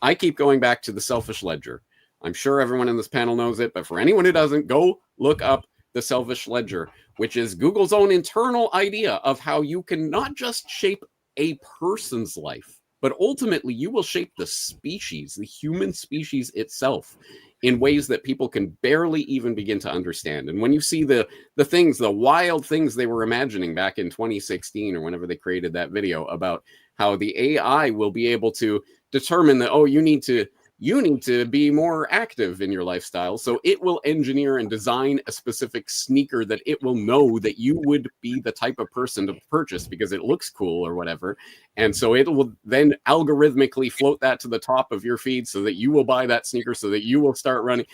Speaker 7: I keep going back to the selfish ledger. I'm sure everyone in this panel knows it, but for anyone who doesn't, go look up the Selfish Ledger, which is Google's own internal idea of how you can not just shape a person's life, but ultimately you will shape the species, the human species itself, in ways that people can barely even begin to understand. And when you see the things, the wild things they were imagining back in 2016 or whenever they created that video about how the AI will be able to determine that, oh, you need to be more active in your lifestyle. So it will engineer and design a specific sneaker that it will know that you would be the type of person to purchase because it looks cool or whatever. And so it will then algorithmically float that to the top of your feed so that you will buy that sneaker, so that you will start running.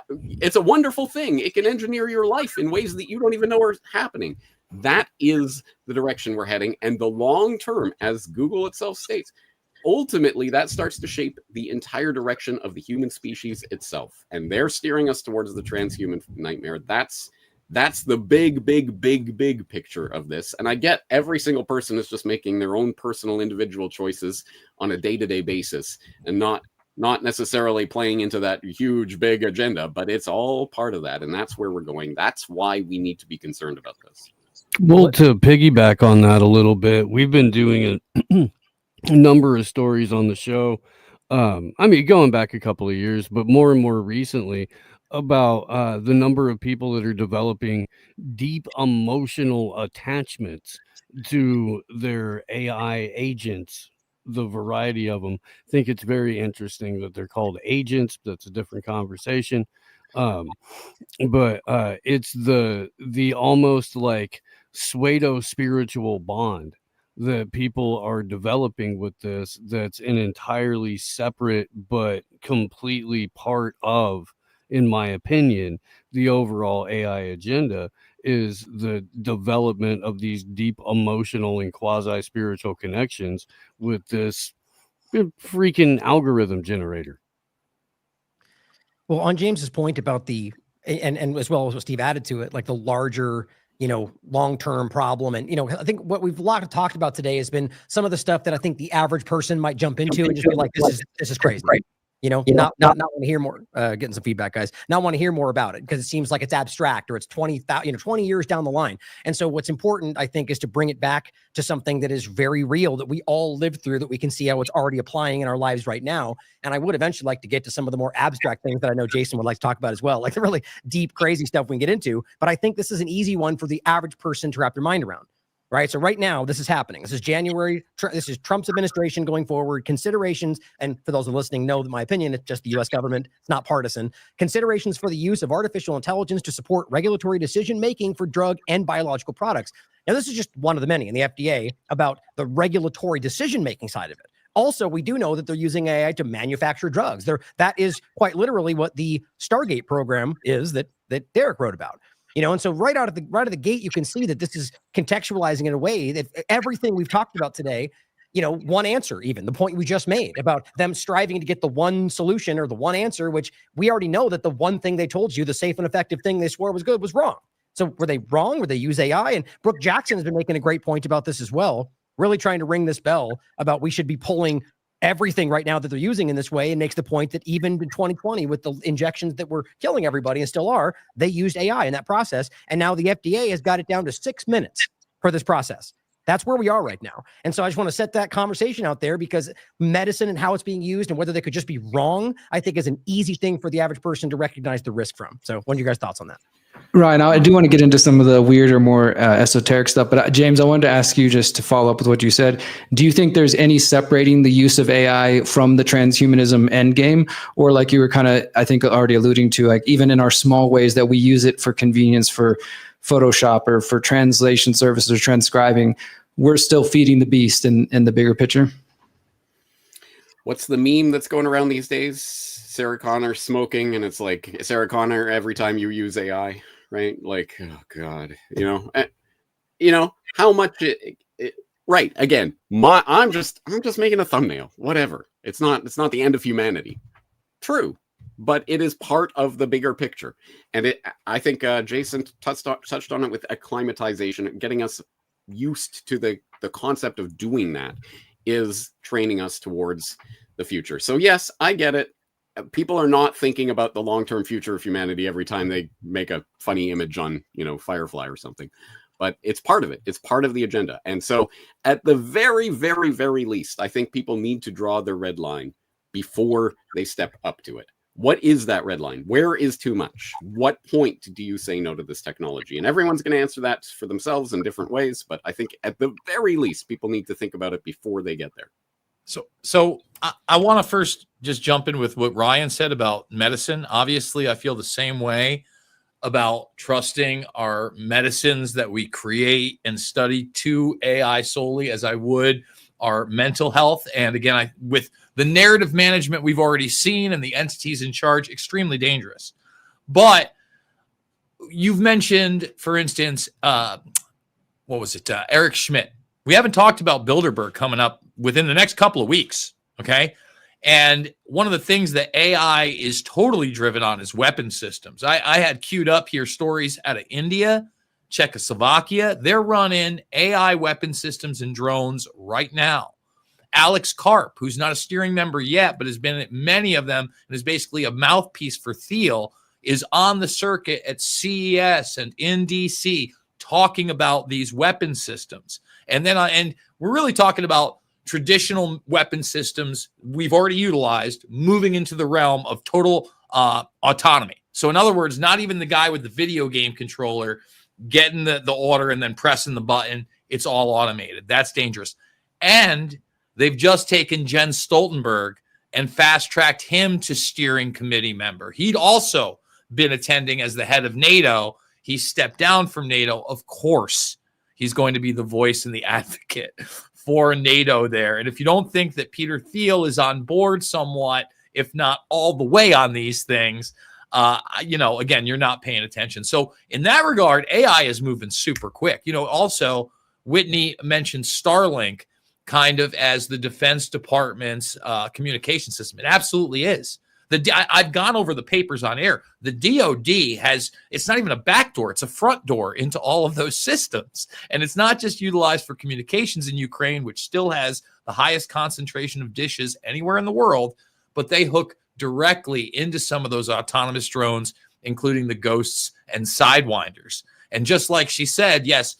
Speaker 7: It's a wonderful thing. It can engineer your life in ways that you don't even know are happening. That is the direction we're heading. And the long term, as Google itself states, ultimately that starts to shape the entire direction of the human species itself, and they're steering us towards the transhuman nightmare. That's the big picture of this. And I get every single person is just making their own personal individual choices on a day-to-day basis and not necessarily playing into that huge big agenda, but it's all part of that, and that's where we're going. That's why we need to be concerned about this.
Speaker 8: Well, to piggyback on that a little bit, we've been doing a number of stories on the show. I mean, going back a couple of years, but more and more recently about the number of people that are developing deep emotional attachments to their AI agents, the variety of them. I think it's very interesting that they're called agents. That's a different conversation. But it's the almost like pseudo spiritual bond that people are developing with this, that's an entirely separate but completely part of, in my opinion, the overall AI agenda, is the development of these deep emotional and quasi spiritual connections with this freaking algorithm generator.
Speaker 2: Well, on James's point about and as well as what Steve added to it, like the larger, long-term problem. And, I think what we've talked about today has been some of the stuff that I think the average person might jump into and just be like, this is crazy. Not want to hear more, getting some feedback, guys, not want to hear more about it because it seems like it's abstract or it's 20 years down the line. And so what's important, I think, is to bring it back to something that is very real, that we all lived through, that we can see how it's already applying in our lives right now. And I would eventually like to get to some of the more abstract things that I know Jason would like to talk about as well, like the really deep, crazy stuff we can get into. But I think this is an easy one for the average person to wrap their mind around. Right. So right now, this is happening. This is January. This is Trump's administration going forward. Considerations, and for those who are listening, know that my opinion, it's just the U.S. government. It's not partisan. Considerations for the use of artificial intelligence to support regulatory decision-making for drug and biological products. Now, this is just one of the many in the FDA about the regulatory decision-making side of it. Also, we do know that they're using AI to manufacture drugs. That is quite literally what the Stargate program is that Derek wrote about. And so right out of the gate, you can see that this is contextualizing in a way that everything we've talked about today, one answer, even the point we just made about them striving to get the one solution or the one answer, which we already know that the one thing they told you, the safe and effective thing they swore was good, was wrong. So were they wrong? Were they use AI? And Brooke Jackson has been making a great point about this as well, really trying to ring this bell about we should be pulling everything right now that they're using in this way, and makes the point that even in 2020 with the injections that were killing everybody and still are, they used AI in that process. And now the FDA has got it down to 6 minutes for this process. That's where we are right now. And so I just want to set that conversation out there, because medicine and how it's being used and whether they could just be wrong, I think is an easy thing for the average person to recognize the risk from. So what are your guys' thoughts on that?
Speaker 1: Ryan, I do want to get into some of the weirder, more esoteric stuff, but James, I wanted to ask you, just to follow up with what you said, do you think there's any separating the use of AI from the transhumanism endgame? Or like you were kind of, I think, already alluding to, like even in our small ways that we use it for convenience, for Photoshop or for translation services or transcribing, we're still feeding the beast in the bigger picture?
Speaker 7: What's the meme that's going around these days? Sarah Connor smoking, and it's like Sarah Connor every time you use AI, right? Like, oh God, how much right. Again, I'm just making a thumbnail, whatever. It's not the end of humanity. True. But it is part of the bigger picture. And I think Jason touched on it with acclimatization, getting us used to the concept of doing that is training us towards the future. So yes, I get it. people are not thinking about the long-term future of humanity every time they make a funny image on, Firefly or something. But it's part of it. It's part of the agenda. And so at the very, very, very least, I think people need to draw their red line before they step up to it. What is that red line? Where is too much? What point do you say no to this technology? And everyone's going to answer that for themselves in different ways. But I think at the very least, people need to think about it before they get there.
Speaker 6: So I want to first just jump in with what Ryan said about medicine. Obviously, I feel the same way about trusting our medicines that we create and study to AI solely as I would our mental health. And again, with the narrative management we've already seen and the entities in charge, extremely dangerous. But you've mentioned, for instance, Eric Schmidt. We haven't talked about Bilderberg coming up within the next couple of weeks, okay? And one of the things that AI is totally driven on is weapon systems. I had queued up here stories out of India, Czechoslovakia. They're running AI weapon systems and drones right now. Alex Karp, who's not a steering member yet, but has been at many of them and is basically a mouthpiece for Thiel, is on the circuit at CES and in DC talking about these weapon systems. And then and we're really talking about traditional weapon systems we've already utilized moving into the realm of total autonomy. So in other words, not even the guy with the video game controller getting the order and then pressing the button. It's all automated. That's dangerous. And they've just taken Jens Stoltenberg and fast-tracked him to steering committee member. He'd also been attending as the head of NATO. He stepped down from NATO. Of course, he's going to be the voice and the advocate for NATO there. And if you don't think that Peter Thiel is on board somewhat, if not all the way on these things, again, you're not paying attention. So in that regard, AI is moving super quick. Also, Whitney mentioned Starlink kind of as the Defense Department's communication system. It absolutely is. I've gone over the papers on air. The DoD it's not even a back door, it's a front door into all of those systems. And it's not just utilized for communications in Ukraine, which still has the highest concentration of dishes anywhere in the world, but they hook directly into some of those autonomous drones, including the Ghosts and Sidewinders. And just like she said, yes,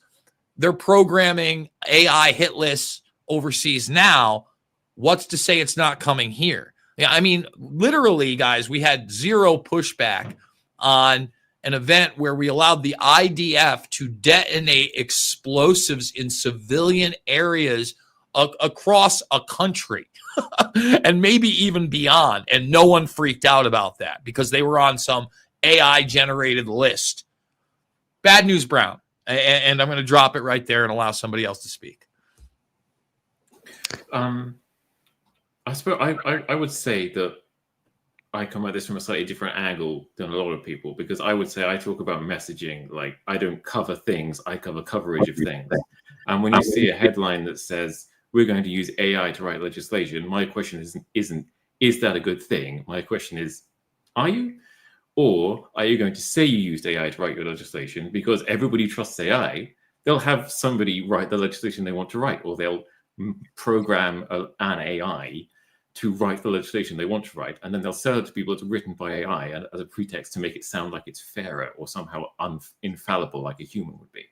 Speaker 6: they're programming AI hit lists overseas now. What's to say it's not coming here? Yeah, I mean, literally, guys, we had zero pushback on an event where we allowed the IDF to detonate explosives in civilian areas across a country and maybe even beyond. And no one freaked out about that because they were on some AI-generated list. Bad news, Brown. And I'm going to drop it right there and allow somebody else to speak.
Speaker 9: I suppose I would say that I come at this from a slightly different angle than a lot of people, because I would say I talk about messaging. Like, I don't cover things, I cover coverage of things. And when you see a headline that says we're going to use AI to write legislation, my question isn't is that a good thing? My question is, are you? Or are you going to say you used AI to write your legislation because everybody trusts AI? They'll have somebody write the legislation they want to write, or they'll program an AI to write the legislation they want to write, and then they'll sell it to people as written by AI as a pretext to make it sound like it's fairer or somehow infallible like a human would be.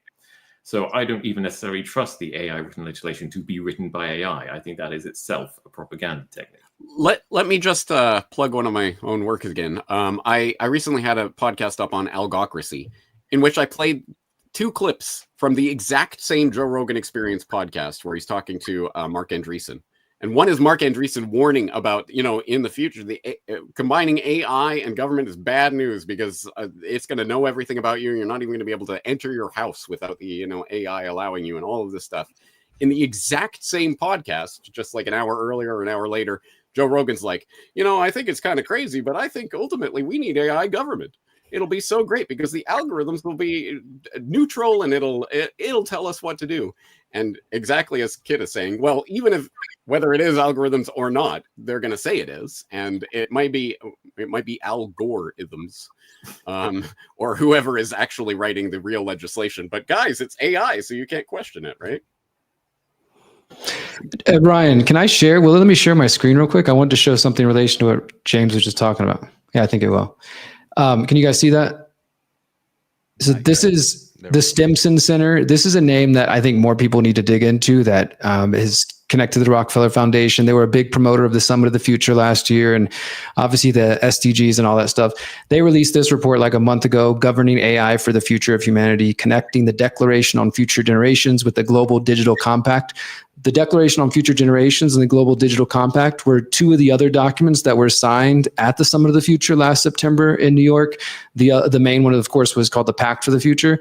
Speaker 9: So I don't even necessarily trust the AI written legislation to be written by AI. I think that is itself a propaganda technique.
Speaker 7: Let me just plug one of my own work again. I recently had a podcast up on algocracy, in which I played 2 clips from the exact same Joe Rogan Experience podcast where he's talking to Mark Andreessen. And one is Mark Andreessen warning about, in the future, combining AI and government is bad news because it's going to know everything about you. And you're not even going to be able to enter your house without the, AI allowing you and all of this stuff. In the exact same podcast, just like an hour earlier or an hour later, Joe Rogan's like, I think it's kind of crazy, but I think ultimately we need AI government. It'll be so great because the algorithms will be neutral and it'll tell us what to do. And exactly as Kit is saying, well, even whether it is algorithms or not, they're going to say it is, and it might be algorithms, or whoever is actually writing the real legislation. But guys, it's AI, so you can't question it, right?
Speaker 1: Ryan, can I share? Well, let me share my screen real quick. I wanted to show something in relation to what James was just talking about. Yeah, I think it will. Can you guys see that? So this is the Stimson Center. This is a name that I think more people need to dig into, that is connected to the Rockefeller Foundation. They were a big promoter of the Summit of the Future last year, and obviously the SDGs and all that stuff. They released this report like a month ago, Governing AI for the Future of Humanity, connecting the Declaration on Future Generations with the Global Digital Compact. The Declaration on Future Generations and the Global Digital Compact were two of the other documents that were signed at the Summit of the Future last September in New York. The main one, of course, was called the Pact for the Future.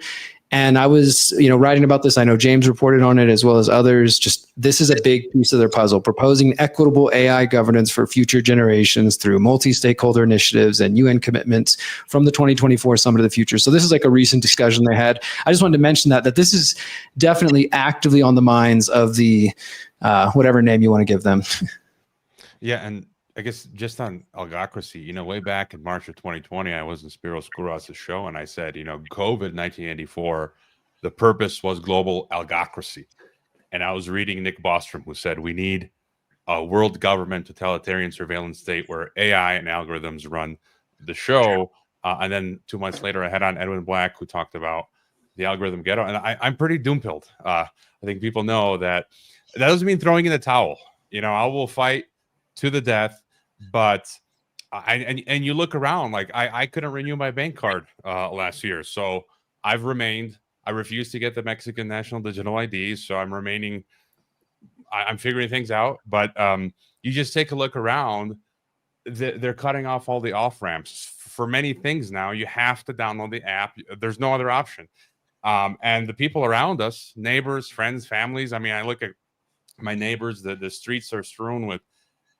Speaker 1: And I was, writing about this. I know James reported on it as well as others. Just this is a big piece of their puzzle, proposing equitable AI governance for future generations through multi-stakeholder initiatives and UN commitments from the 2024 Summit of the Future. So this is like a recent discussion they had. I just wanted to mention that this is definitely actively on the minds of the whatever name you want to give them.
Speaker 10: Yeah, and I guess just on algocracy, way back in March of 2020, I was in Spiros Kouras' show, and I said, COVID 1984, the purpose was global algocracy. And I was reading Nick Bostrom, who said, we need a world government totalitarian surveillance state where AI and algorithms run the show. And then 2 months later, I had on Edwin Black, who talked about the algorithm ghetto. And I'm pretty doom-pilled. I think people know that doesn't mean throwing in the towel. I will fight to the death. But and you look around, like I couldn't renew my bank card last year, so I've remained. I refuse to get the Mexican national digital ID, so I'm remaining. I'm figuring things out. But you just take a look around. They're cutting off all the off ramps for many things now. You have to download the app. There's no other option. And the people around us, neighbors, friends, families. I mean, I look at my neighbors. The streets are strewn with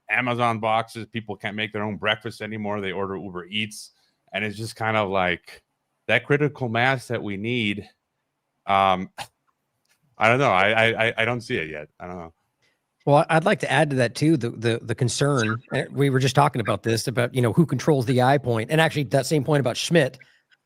Speaker 10: Amazon boxes. People can't make their own breakfast anymore. They order Uber Eats, and it's just kind of like that critical mass that we need. I don't know. I don't see it yet. I don't know.
Speaker 2: Well, I'd like to add to that too, the concern. We were just talking about this, about who controls the eye point, and actually that same point about Schmidt,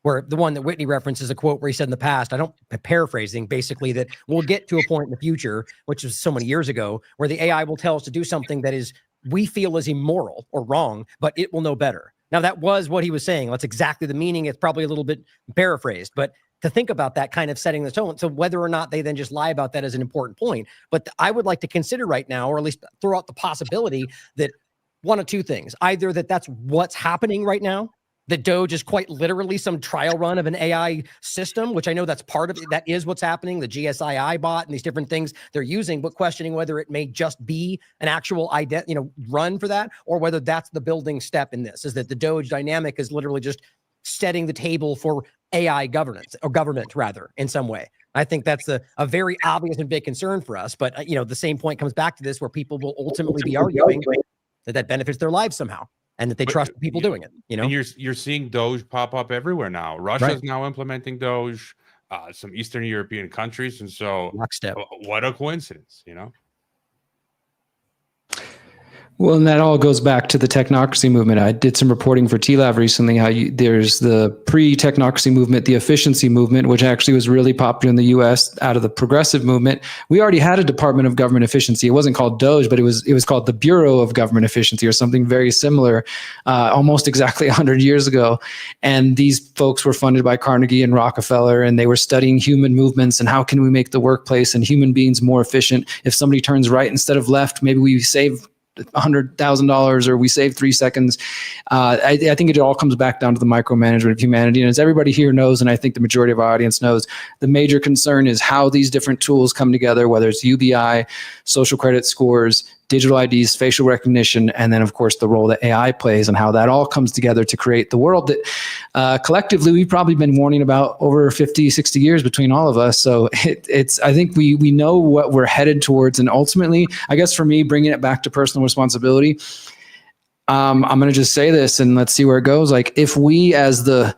Speaker 2: where the one that Whitney references a quote where he said in the past, I'm paraphrasing, basically, that we'll get to a point in the future, which was so many years ago, where the AI will tell us to do something that we feel is immoral or wrong, but it will know better. Now, that was what he was saying. That's exactly the meaning. It's probably a little bit paraphrased, but to think about that kind of setting the tone. So whether or not they then just lie about that is an important point. But I would like to consider right now, or at least throw out the possibility that one of two things, either that's what's happening right now, that Doge is quite literally some trial run of an AI system, which I know that's part of it. That is what's happening. The GSII bot and these different things they're using, but questioning whether it may just be an actual run for that, or whether that's the building step in this, is that the Doge dynamic is literally just setting the table for AI governance, or government rather, in some way. I think that's a very obvious and big concern for us. But the same point comes back to this, where people will ultimately be arguing that benefits their lives somehow, and that they trust the people doing it.
Speaker 10: And you're seeing Doge pop up everywhere now. Russia's now implementing Doge, some Eastern European countries, and so
Speaker 2: lockstep.
Speaker 10: What a coincidence,
Speaker 1: Well, and that all goes back to the technocracy movement. I did some reporting for TLAV recently, how there's the pre-technocracy movement, the efficiency movement, which actually was really popular in the US out of the progressive movement. We already had a Department of Government Efficiency. It wasn't called Doge, but it was called the Bureau of Government Efficiency, or something very similar, almost exactly 100 years ago. And these folks were funded by Carnegie and Rockefeller, and they were studying human movements and how can we make the workplace and human beings more efficient. If somebody turns right instead of left, maybe we save $100,000 or we save 3 seconds. I think it all comes back down to the micromanagement of humanity. And as everybody here knows, and I think the majority of our audience knows, the major concern is how these different tools come together, whether it's UBI, social credit scores, digital IDs, facial recognition, and then, of course, the role that AI plays, and how that all comes together to create the world that collectively we've probably been warning about over 50, 60 years between all of us. So I think we know what we're headed towards. And ultimately, I guess for me, bringing it back to personal responsibility, I'm going to just say this and let's see where it goes. Like, if we, as the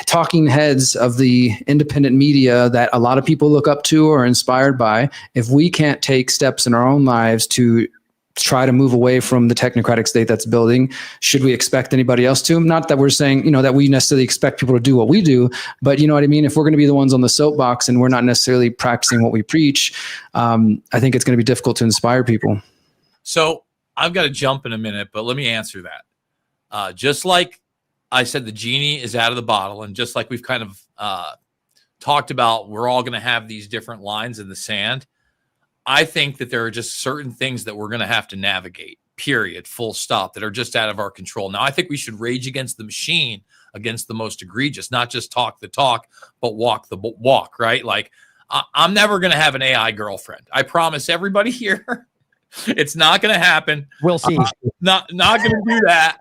Speaker 1: talking heads of the independent media that a lot of people look up to or are inspired by, if we can't take steps in our own lives to try to move away from the technocratic state that's building. Should we expect anybody else to? Not that we're saying, you know, that we necessarily expect people to do what we do, but you know what I mean? If we're going to be the ones on the soapbox and we're not necessarily practicing what we preach, I think it's going to be difficult to inspire people.
Speaker 6: So I've got to jump in a minute, but let me answer that. Just like I said, the genie is out of the bottle. And just like we've kind of talked about, we're all going to have these different lines in the sand. I think that there are just certain things that we're going to have to navigate, period, full stop, that are just out of our control. Now, I think we should rage against the machine, against the most egregious, not just talk the talk, but walk the walk, right? Like, I'm never going to have an AI girlfriend. I promise everybody here, it's not going to happen.
Speaker 2: We'll see.
Speaker 6: Not going to do that.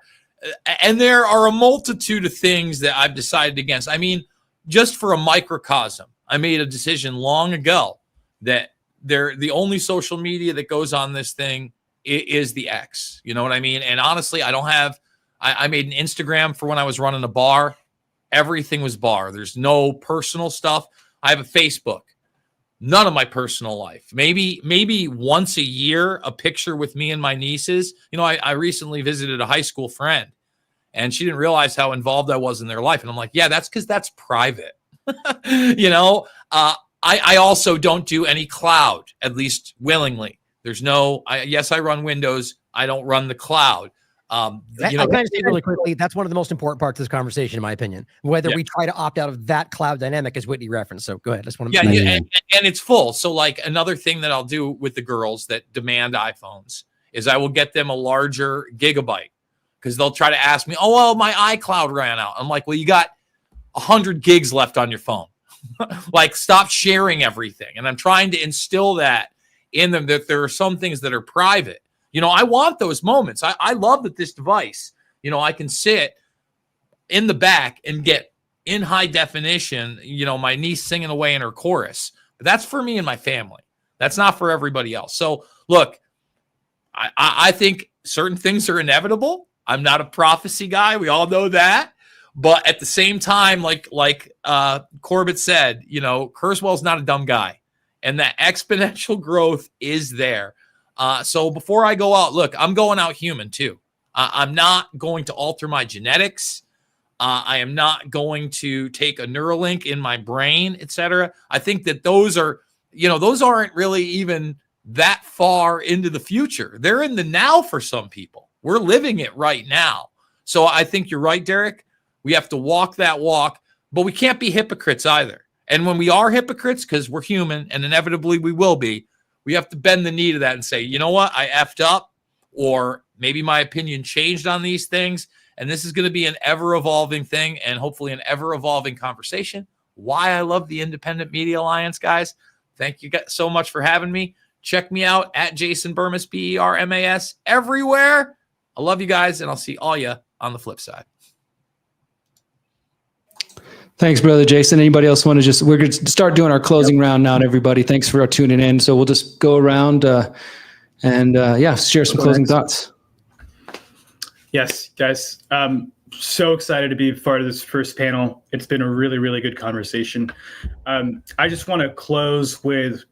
Speaker 6: And there are a multitude of things that I've decided against. I mean, just for a microcosm, I made a decision long ago that the only social media that goes on this thing is the X. You know what I mean? And honestly, I made an Instagram for when I was running a bar. Everything was bar. There's no personal stuff. I have a Facebook. None of my personal life. Maybe once a year, a picture with me and my nieces. You know, I recently visited a high school friend, and she didn't realize how involved I was in their life. And I'm like, yeah, that's because that's private. You know, I also don't do any cloud, at least willingly. There's no, yes, I run Windows. I don't run the cloud.
Speaker 2: Can I just say really quickly, that's one of the most important parts of this conversation, in my opinion, whether we try to opt out of that cloud dynamic, as Whitney referenced. So go ahead. I just want to
Speaker 6: and it's full. So like another thing that I'll do with the girls that demand iPhones is I will get them a larger gigabyte, because they'll try to ask me, oh, well, my iCloud ran out. I'm like, well, you got 100 gigs left on your phone. Like, stop sharing everything. And I'm trying to instill that in them, that there are some things that are private. You know, I want those moments. I love that this device, you know, I can sit in the back and get in high definition, you know, my niece singing away in her chorus. But that's for me and my family. That's not for everybody else. So look, I think certain things are inevitable. I'm not a prophecy guy. We all know that. But at the same time, like Corbett said, you know, Kurzweil's not a dumb guy. And that exponential growth is there. So before I go out, look, I'm going out human too. I'm not going to alter my genetics. I am not going to take a Neuralink in my brain, etc. I think that those aren't really even that far into the future. They're in the now for some people. We're living it right now. So I think you're right, Derek. We have to walk that walk, but we can't be hypocrites either. And when we are hypocrites, because we're human and inevitably we will be, we have to bend the knee to that and say, you know what, I effed up, or maybe my opinion changed on these things. And this is going to be an ever-evolving thing, and hopefully an ever-evolving conversation. Why I love the Independent Media Alliance, guys. Thank you guys so much for having me. Check me out at Jason Bermas, BERMAS, everywhere. I love you guys, and I'll see all you on the flip side.
Speaker 1: Thanks, brother Jason. Anybody else want to we're going to start doing our closing round now, everybody. Thanks for tuning in. So we'll just go around and share some closing thoughts.
Speaker 3: Yes, guys. So excited to be part of this first panel. It's been a really, really good conversation. I just want to close with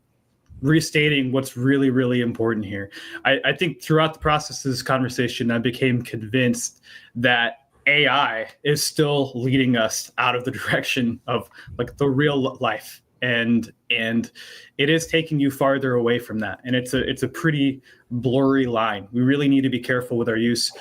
Speaker 3: restating what's really, really important here. I think throughout the process of this conversation, I became convinced that AI is still leading us out of the direction of like the real life, and it is taking you farther away from that. And it's a pretty blurry line. We really need to be careful with our use.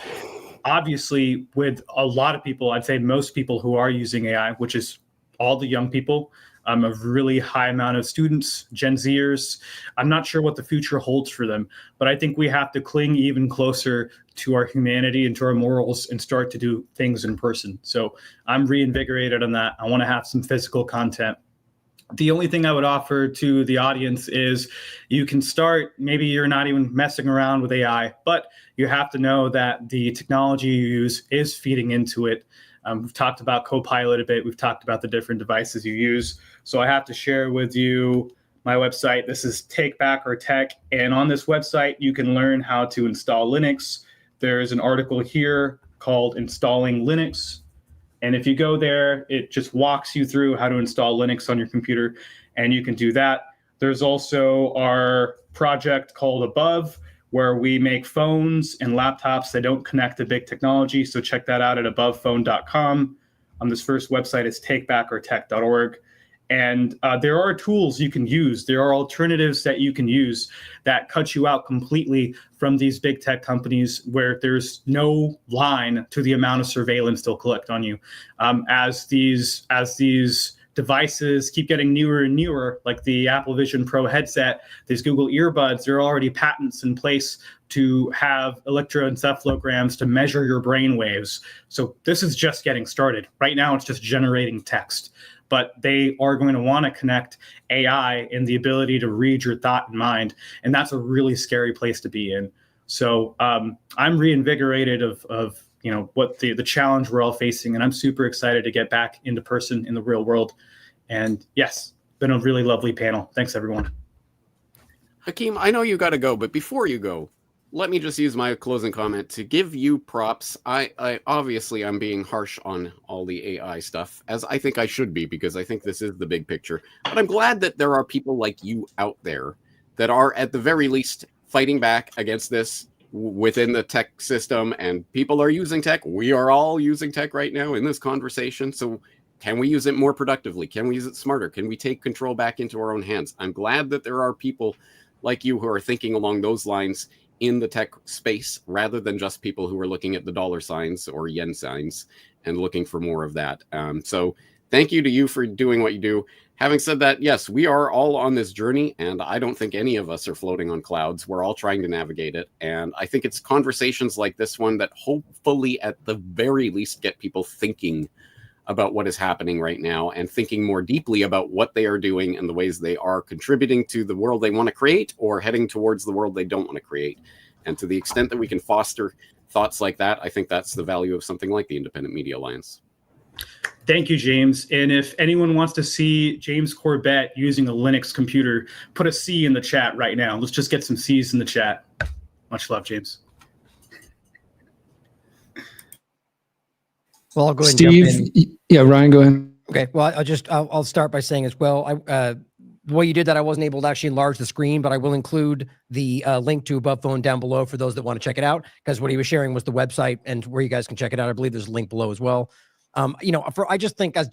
Speaker 3: Obviously, with a lot of people, I'd say most people who are using AI, which is all the young people, a really high amount of students, Gen Zers. I'm not sure what the future holds for them, but I think we have to cling even closer to our humanity and to our morals and start to do things in person. So I'm reinvigorated on that. I want to have some physical content. The only thing I would offer to the audience is you can start, maybe you're not even messing around with AI, but you have to know that the technology you use is feeding into it. We've talked about Copilot a bit. We've talked about the different devices you use. So I have to share with you my website. This is Take Back Our Tech. And on this website, you can learn how to install Linux. There's an article here called Installing Linux. And if you go there, it just walks you through how to install Linux on your computer, and you can do that. There's also our project called Above, where we make phones and laptops that don't connect to big technology. So check that out at abovephone.com. This first website is takebackourtech.org. And there are tools you can use. There are alternatives that you can use that cut you out completely from these big tech companies where there's no line to the amount of surveillance they'll collect on you. As these devices keep getting newer and newer, like the Apple Vision Pro headset, these Google earbuds, there are already patents in place to have electroencephalograms to measure your brain waves. So this is just getting started. Right now, it's just generating text. But they are going to want to connect AI and the ability to read your thought and mind. And that's a really scary place to be in. So I'm reinvigorated of what the challenge we're all facing. And I'm super excited to get back into person in the real world. And yes, been a really lovely panel. Thanks, everyone.
Speaker 7: Hakeem, I know you got to go, but before you go, let me just use my closing comment to give you props. I obviously I'm being harsh on all the AI stuff, as I think I should be, because I think this is the big picture. But I'm glad that there are people like you out there that are at the very least fighting back against this within the tech system, and people are using tech. We are all using tech right now in this conversation. So can we use it more productively? Can we use it smarter? Can we take control back into our own hands? I'm glad that there are people like you who are thinking along those lines in the tech space, rather than just people who are looking at the dollar signs or yen signs and looking for more of that. So thank you to you for doing what you do. Having said that, yes, we are all on this journey, and I don't think any of us are floating on clouds. We're all trying to navigate it. And I think it's conversations like this one that hopefully at the very least get people thinking about what is happening right now and thinking more deeply about what they are doing and the ways they are contributing to the world they want to create or heading towards the world they don't want to create. And to the extent that we can foster thoughts like that, I think that's the value of something like the Independent Media Alliance.
Speaker 3: Thank you, James. And if anyone wants to see James Corbett using a Linux computer, put a C in the chat right now. Let's just get some C's in the chat. Much love, James.
Speaker 2: Well, I'll go ahead
Speaker 1: Steve,
Speaker 2: and jump in.
Speaker 1: yeah, Ryan, go ahead.
Speaker 2: Okay. Well, I'll start by saying as well, the way you did that, I wasn't able to actually enlarge the screen, but I will include the link to Above Phone down below for those that want to check it out, because what he was sharing was the website and where you guys can check it out. I believe there's a link below as well. I just think as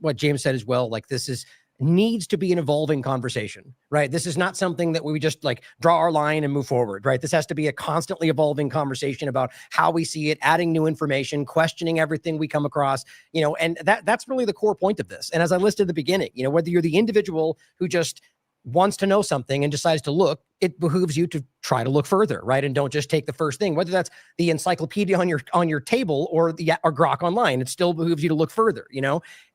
Speaker 2: what James said as well, like this needs to be an evolving conversation, right? This is not something that we just like draw our line and move forward, right? This has to be a constantly evolving conversation about how we see it, adding new information, questioning everything we come across, and that's really the core point of this. And as I listed at the beginning, whether you're the individual who just wants to know something and decides to look, it behooves you to try to look further, right? And don't just take the first thing, whether that's the encyclopedia on your table or Grok online. It still behooves you to look further,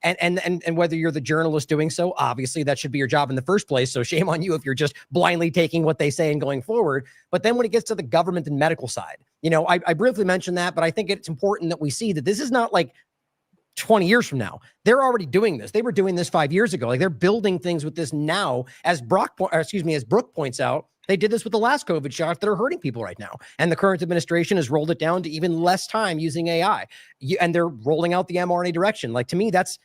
Speaker 2: and whether you're the journalist doing so, obviously that should be your job in the first place. So shame on you if you're just blindly taking what they say and going forward. But then when it gets to the government and medical side, I briefly mentioned that, but I think it's important that we see that this is not like 20 years from now. They're already doing this. They were doing this 5 years ago. Like they're building things with this now. As Brooke points out, they did this with the last COVID shot that are hurting people right now. And the current administration has rolled it down to even less time using AI. And they're rolling out the mRNA direction. Like to me, that's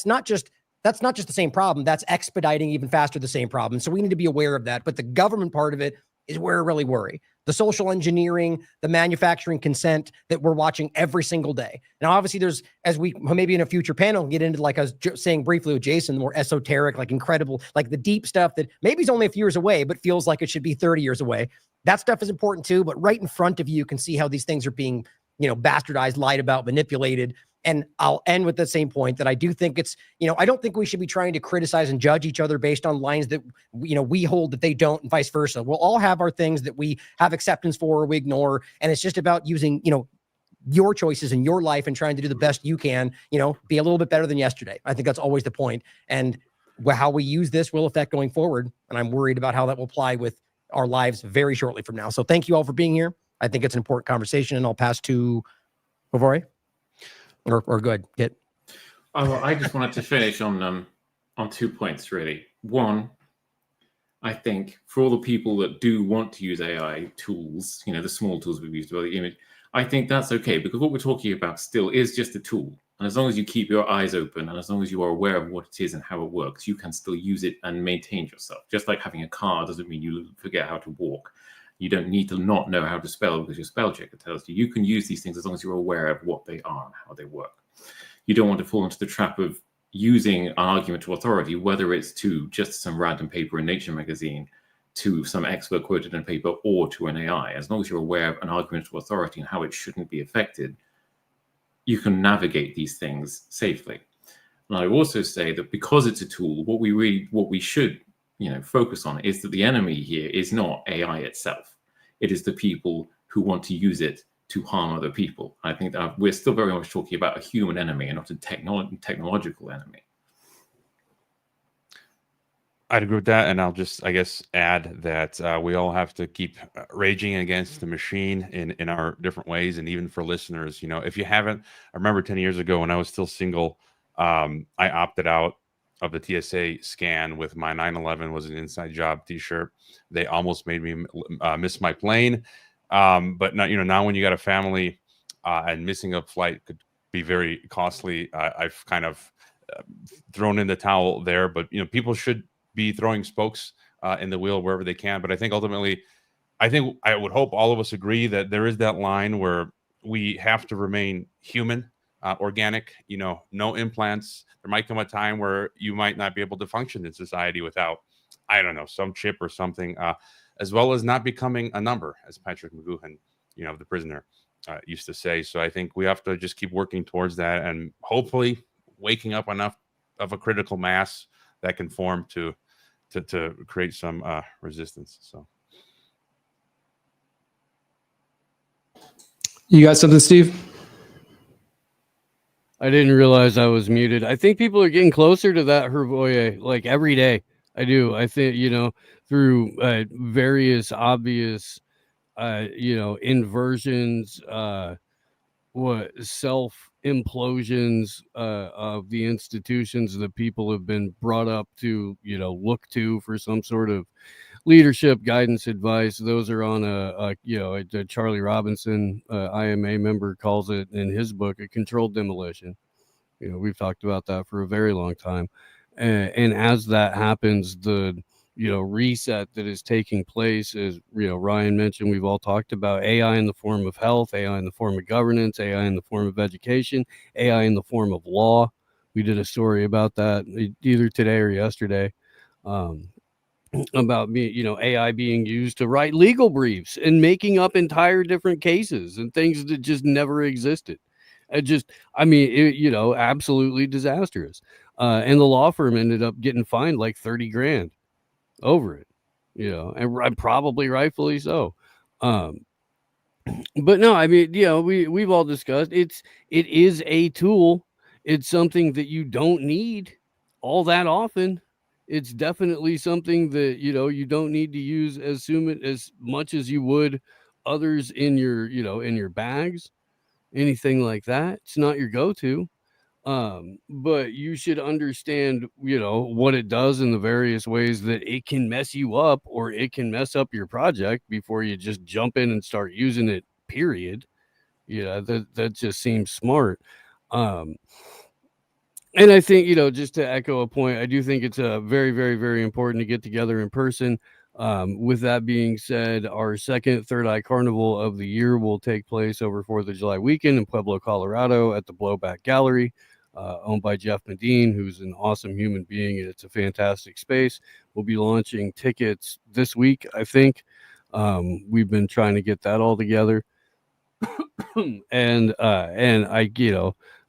Speaker 2: not just the same problem. That's expediting even faster the same problem. So we need to be aware of that. But the government part of it is where I really worry. The social engineering, the manufacturing consent that we're watching every single day. Now, obviously, there's, as we maybe in a future panel get into, like I was saying briefly with Jason, the more esoteric, like incredible, like the deep stuff that maybe is only a few years away, but feels like it should be 30 years away. That stuff is important too, but right in front of you can see how these things are being, bastardized, lied about, manipulated. And I'll end with the same point that I do think it's, I don't think we should be trying to criticize and judge each other based on lines that, we hold that they don't and vice versa. We'll all have our things that we have acceptance for or we ignore. And it's just about using, your choices in your life and trying to do the best you can, be a little bit better than yesterday. I think that's always the point. And how we use this will affect going forward. And I'm worried about how that will apply with our lives very shortly from now. So thank you all for being here. I think it's an important conversation, and I'll pass to Bavori. Or good. Get.
Speaker 9: Oh, well, I just wanted to finish on 2 points really. One, I think for all the people that do want to use AI tools, the small tools we've used about the image, I think that's okay, because what we're talking about still is just a tool. And as long as you keep your eyes open and as long as you are aware of what it is and how it works, you can still use it and maintain yourself. Just like having a car doesn't mean you forget how to walk. You don't need to not know how to spell because your spell checker tells you. You can use these things as long as you're aware of what they are and how they work. You don't want to fall into the trap of using an argument to authority, whether it's to just some random paper in Nature magazine, to some expert quoted in a paper, or to an AI. As long as you're aware of an argument to authority and how it shouldn't be affected, you can navigate these things safely. And I also say that because it's a tool, what we should focus on is that the enemy here is not AI itself. It is the people who want to use it to harm other people. I think that we're still very much talking about a human enemy and not a technological enemy.
Speaker 10: I'd agree with that, and I'll just, I guess, add that we all have to keep raging against the machine in our different ways. And even for listeners, if you haven't, I remember 10 years ago when I was still single, I opted out of the TSA scan with my 9/11 was an inside job T-shirt. They almost made me miss my plane, but now when you got a family and missing a flight could be very costly. I've kind of thrown in the towel there, but people should be throwing spokes in the wheel wherever they can. But I think ultimately, I would hope all of us agree that there is that line where we have to remain human, organic, no implants. There might come a time where you might not be able to function in society without, I don't know, some chip or something, as well as not becoming a number, as Patrick McGoohan, the prisoner, used to say. So I think we have to just keep working towards that and hopefully waking up enough of a critical mass that can form to create some resistance. So,
Speaker 1: You got something, Steve?
Speaker 8: I didn't realize I was muted. I think people are getting closer to that Hervoye, like every day. I do. I think, through various obvious, inversions, self implosions of the institutions that people have been brought up to, look to for some sort of leadership, guidance, advice. Those are on a Charlie Robinson, IMA member, calls it in his book a controlled demolition. We've talked about that for a very long time, and as that happens, the reset that is taking place is, Ryan mentioned, we've all talked about AI in the form of health, AI in the form of governance, AI in the form of education, AI in the form of law. We did a story about that either today or yesterday, about AI being used to write legal briefs and making up entire different cases and things that just never existed. Absolutely disastrous. And the law firm ended up getting fined like 30 grand over it, and probably rightfully so. But no, we've all discussed it is a tool. It's something that you don't need all that often. It's definitely something that you don't need to use as much as you would others in your bags, anything like that. It's not your go-to. But you should understand, what it does in the various ways that it can mess you up or it can mess up your project before you just jump in and start using it, period. That just seems smart. And I think, just to echo a point, I do think it's very, very, very important to get together in person. With that being said, our second Third Eye Carnival of the year will take place over 4th of July weekend in Pueblo, Colorado at the Blowback Gallery, owned by Jeff Medine, who's an awesome human being. It's a fantastic space. We'll be launching tickets this week, I think. We've been trying to get that all together. and I,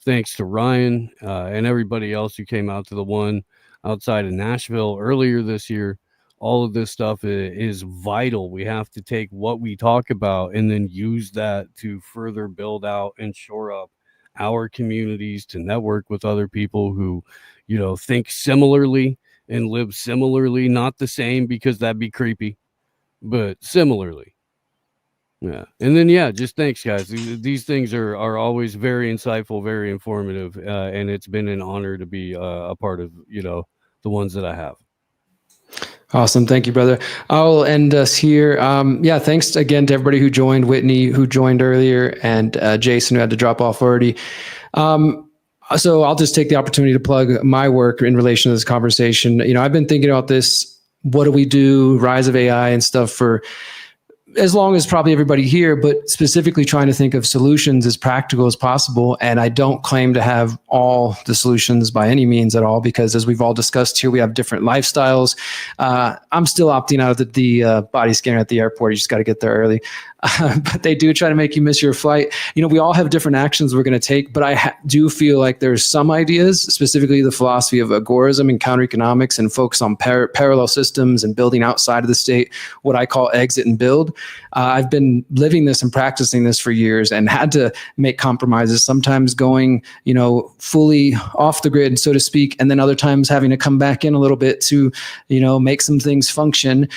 Speaker 8: thanks to Ryan and everybody else who came out to the one outside of Nashville earlier this year. All of this stuff is vital. We have to take what we talk about and then use that to further build out and shore up our communities, to network with other people who, think similarly and live similarly, not the same because that'd be creepy, but similarly. Yeah. And then, just thanks, guys. These things are always very insightful, very informative. And it's been an honor to be a part of, the ones that I have.
Speaker 1: Awesome. Thank you, brother. I'll end us here. Thanks again to everybody who joined, Whitney, who joined earlier, and Jason, who had to drop off already. So I'll just take the opportunity to plug my work in relation to this conversation. I've been thinking about this, what do we do, rise of AI and stuff, for as long as probably everybody here, but specifically trying to think of solutions as practical as possible. And I don't claim to have all the solutions by any means at all, because as we've all discussed here, we have different lifestyles. I'm still opting out of the body scanner at the airport. You just got to get there early. But they do try to make you miss your flight. You know, we all have different actions we're going to take, but I do feel like there's some ideas, specifically the philosophy of agorism and counter economics, and focus on parallel systems and building outside of the state, what I call exit and build. I've been living this and practicing this for years and had to make compromises, sometimes going, you know, fully off the grid, so to speak, and then other times having to come back in a little bit to, you know, make some things function.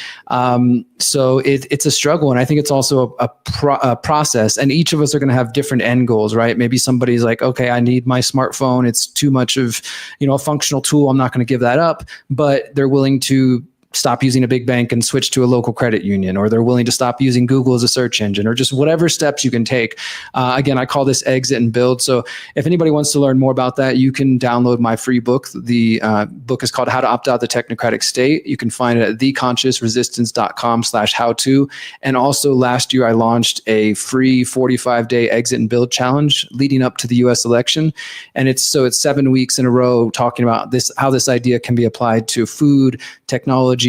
Speaker 1: So it's a struggle. And I think it's also a process, and each of us are going to have different end goals, right? Maybe somebody's like, okay, I need my smartphone. It's too much of, you know, a functional tool. I'm not going to give that up, but they're willing to stop using a big bank and switch to a local credit union, or they're willing to stop using Google as a search engine, or just whatever steps you can take. Again, I call this exit and build. So if anybody wants to learn more about that, you can download my free book. The book is called How to Opt Out the Technocratic State. You can find it at theconsciousresistance.com/how-to. And also last year, I launched a free 45-day exit and build challenge leading up to the US election. And it's 7 weeks in a row talking about this, how this idea can be applied to food, technology,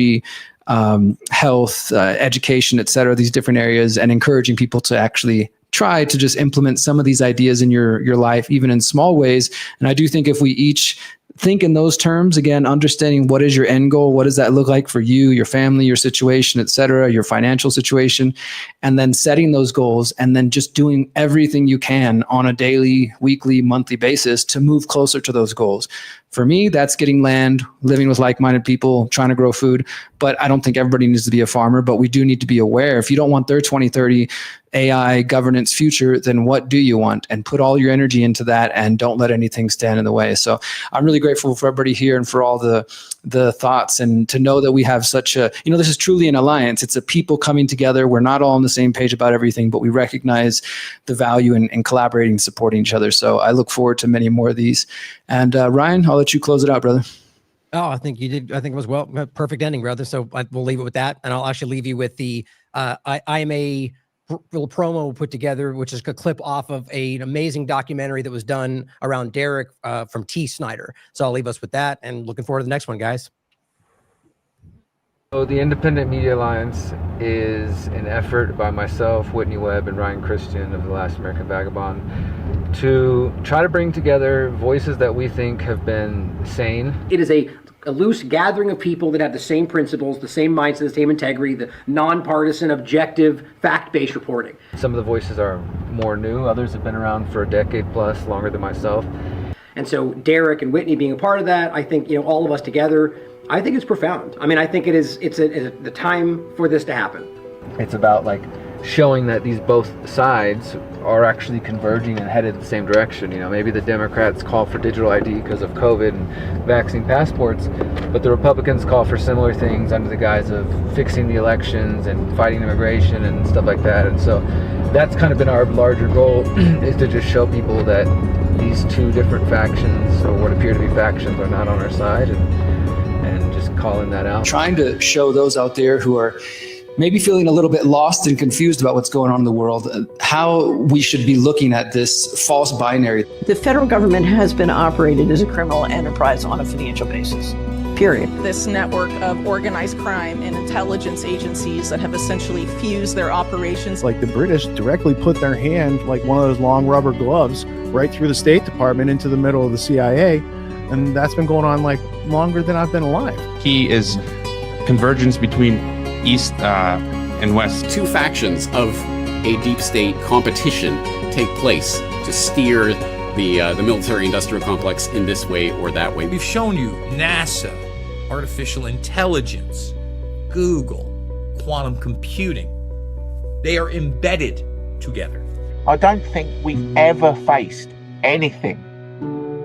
Speaker 1: health, education, et cetera, these different areas, and encouraging people to actually try to just implement some of these ideas in your life, even in small ways. And I do think if we each think in those terms, again, understanding what is your end goal, what does that look like for you, your family, your situation, et cetera, your financial situation, and then setting those goals, and then just doing everything you can on a daily, weekly, monthly basis to move closer to those goals. For me, that's getting land, living with like-minded people, trying to grow food. But I don't think everybody needs to be a farmer, but we do need to be aware. If you don't want their 2030 AI governance future, then what do you want? And put all your energy into that, and don't let anything stand in the way. So I'm really grateful for everybody here and for all the thoughts, and to know that we have such a, you know, this is truly an alliance. It's a people coming together. We're not all on the same page about everything, but we recognize the value in collaborating and supporting each other. So I look forward to many more of these. And Ryan, I'll let you close it out, brother.
Speaker 2: Oh, I think you did. I think it was perfect ending, brother. So we'll leave it with that. And I'll actually leave you with the IMA little promo put together, which is a clip off of an amazing documentary that was done around Derek from T. Snyder. So I'll leave us with that, and looking forward to the next one, guys.
Speaker 1: So the Independent Media Alliance is an effort by myself, Whitney Webb, and Ryan Christian of The Last American Vagabond to try to bring together voices that we think have been sane.
Speaker 2: It is a loose gathering of people that have the same principles, the same mindset, the same integrity, the nonpartisan, objective, fact-based reporting.
Speaker 1: Some of the voices are more new. Others have been around for a decade plus, longer than myself.
Speaker 2: And so Derek and Whitney being a part of that, I think, you know, all of us together, I think it's profound. I mean, I think it's the time for this to happen.
Speaker 1: It's about like showing that these both sides are actually converging and headed the same direction. You know, maybe the Democrats call for digital ID because of COVID and vaccine passports, but the Republicans call for similar things under the guise of fixing the elections and fighting immigration and stuff like that. And so that's kind of been our larger goal, is to just show people that these two different factions, or what appear to be factions, are not on our side, and just calling that out. Trying to show those out there who are maybe feeling a little bit lost and confused about what's going on in the world, how we should be looking at this false binary.
Speaker 11: The federal government has been operated as a criminal enterprise on a financial basis, period.
Speaker 5: This network of organized crime and intelligence agencies that have essentially fused their operations.
Speaker 12: Like the British directly put their hand, like one of those long rubber gloves, right through the State Department into the middle of the CIA. And that's been going on like longer than I've been alive.
Speaker 10: Key is convergence between East and West.
Speaker 7: Two factions of a deep state competition take place to steer the military-industrial complex in this way or that way.
Speaker 6: We've shown you NASA, artificial intelligence, Google, quantum computing. They are embedded together.
Speaker 13: I don't think we've ever faced anything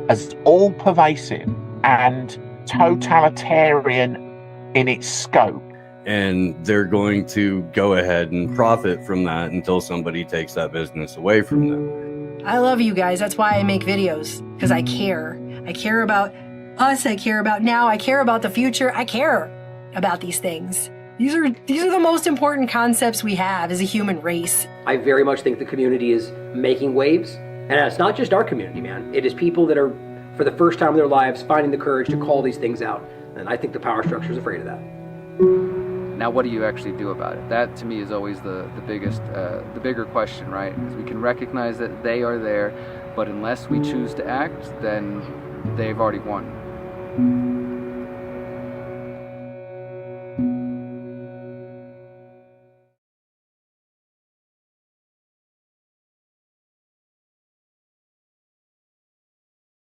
Speaker 13: as all-pervasive and totalitarian in its scope.
Speaker 8: And they're going to go ahead and profit from that until somebody takes that business away from them.
Speaker 14: I love you guys. That's why I make videos, because I care. I care about us. I care about now. I care about the future. I care about these things. These are the most important concepts we have as a human race.
Speaker 15: I very much think the community is making waves. And it's not just our community, man. It is people that are, for the first time in their lives, finding the courage to call these things out. And I think the power structure is afraid of that.
Speaker 16: Now, what do you actually do about it? That, to me, is always the bigger question, right? Because we can recognize that they are there, but unless we choose to act, then they've already won.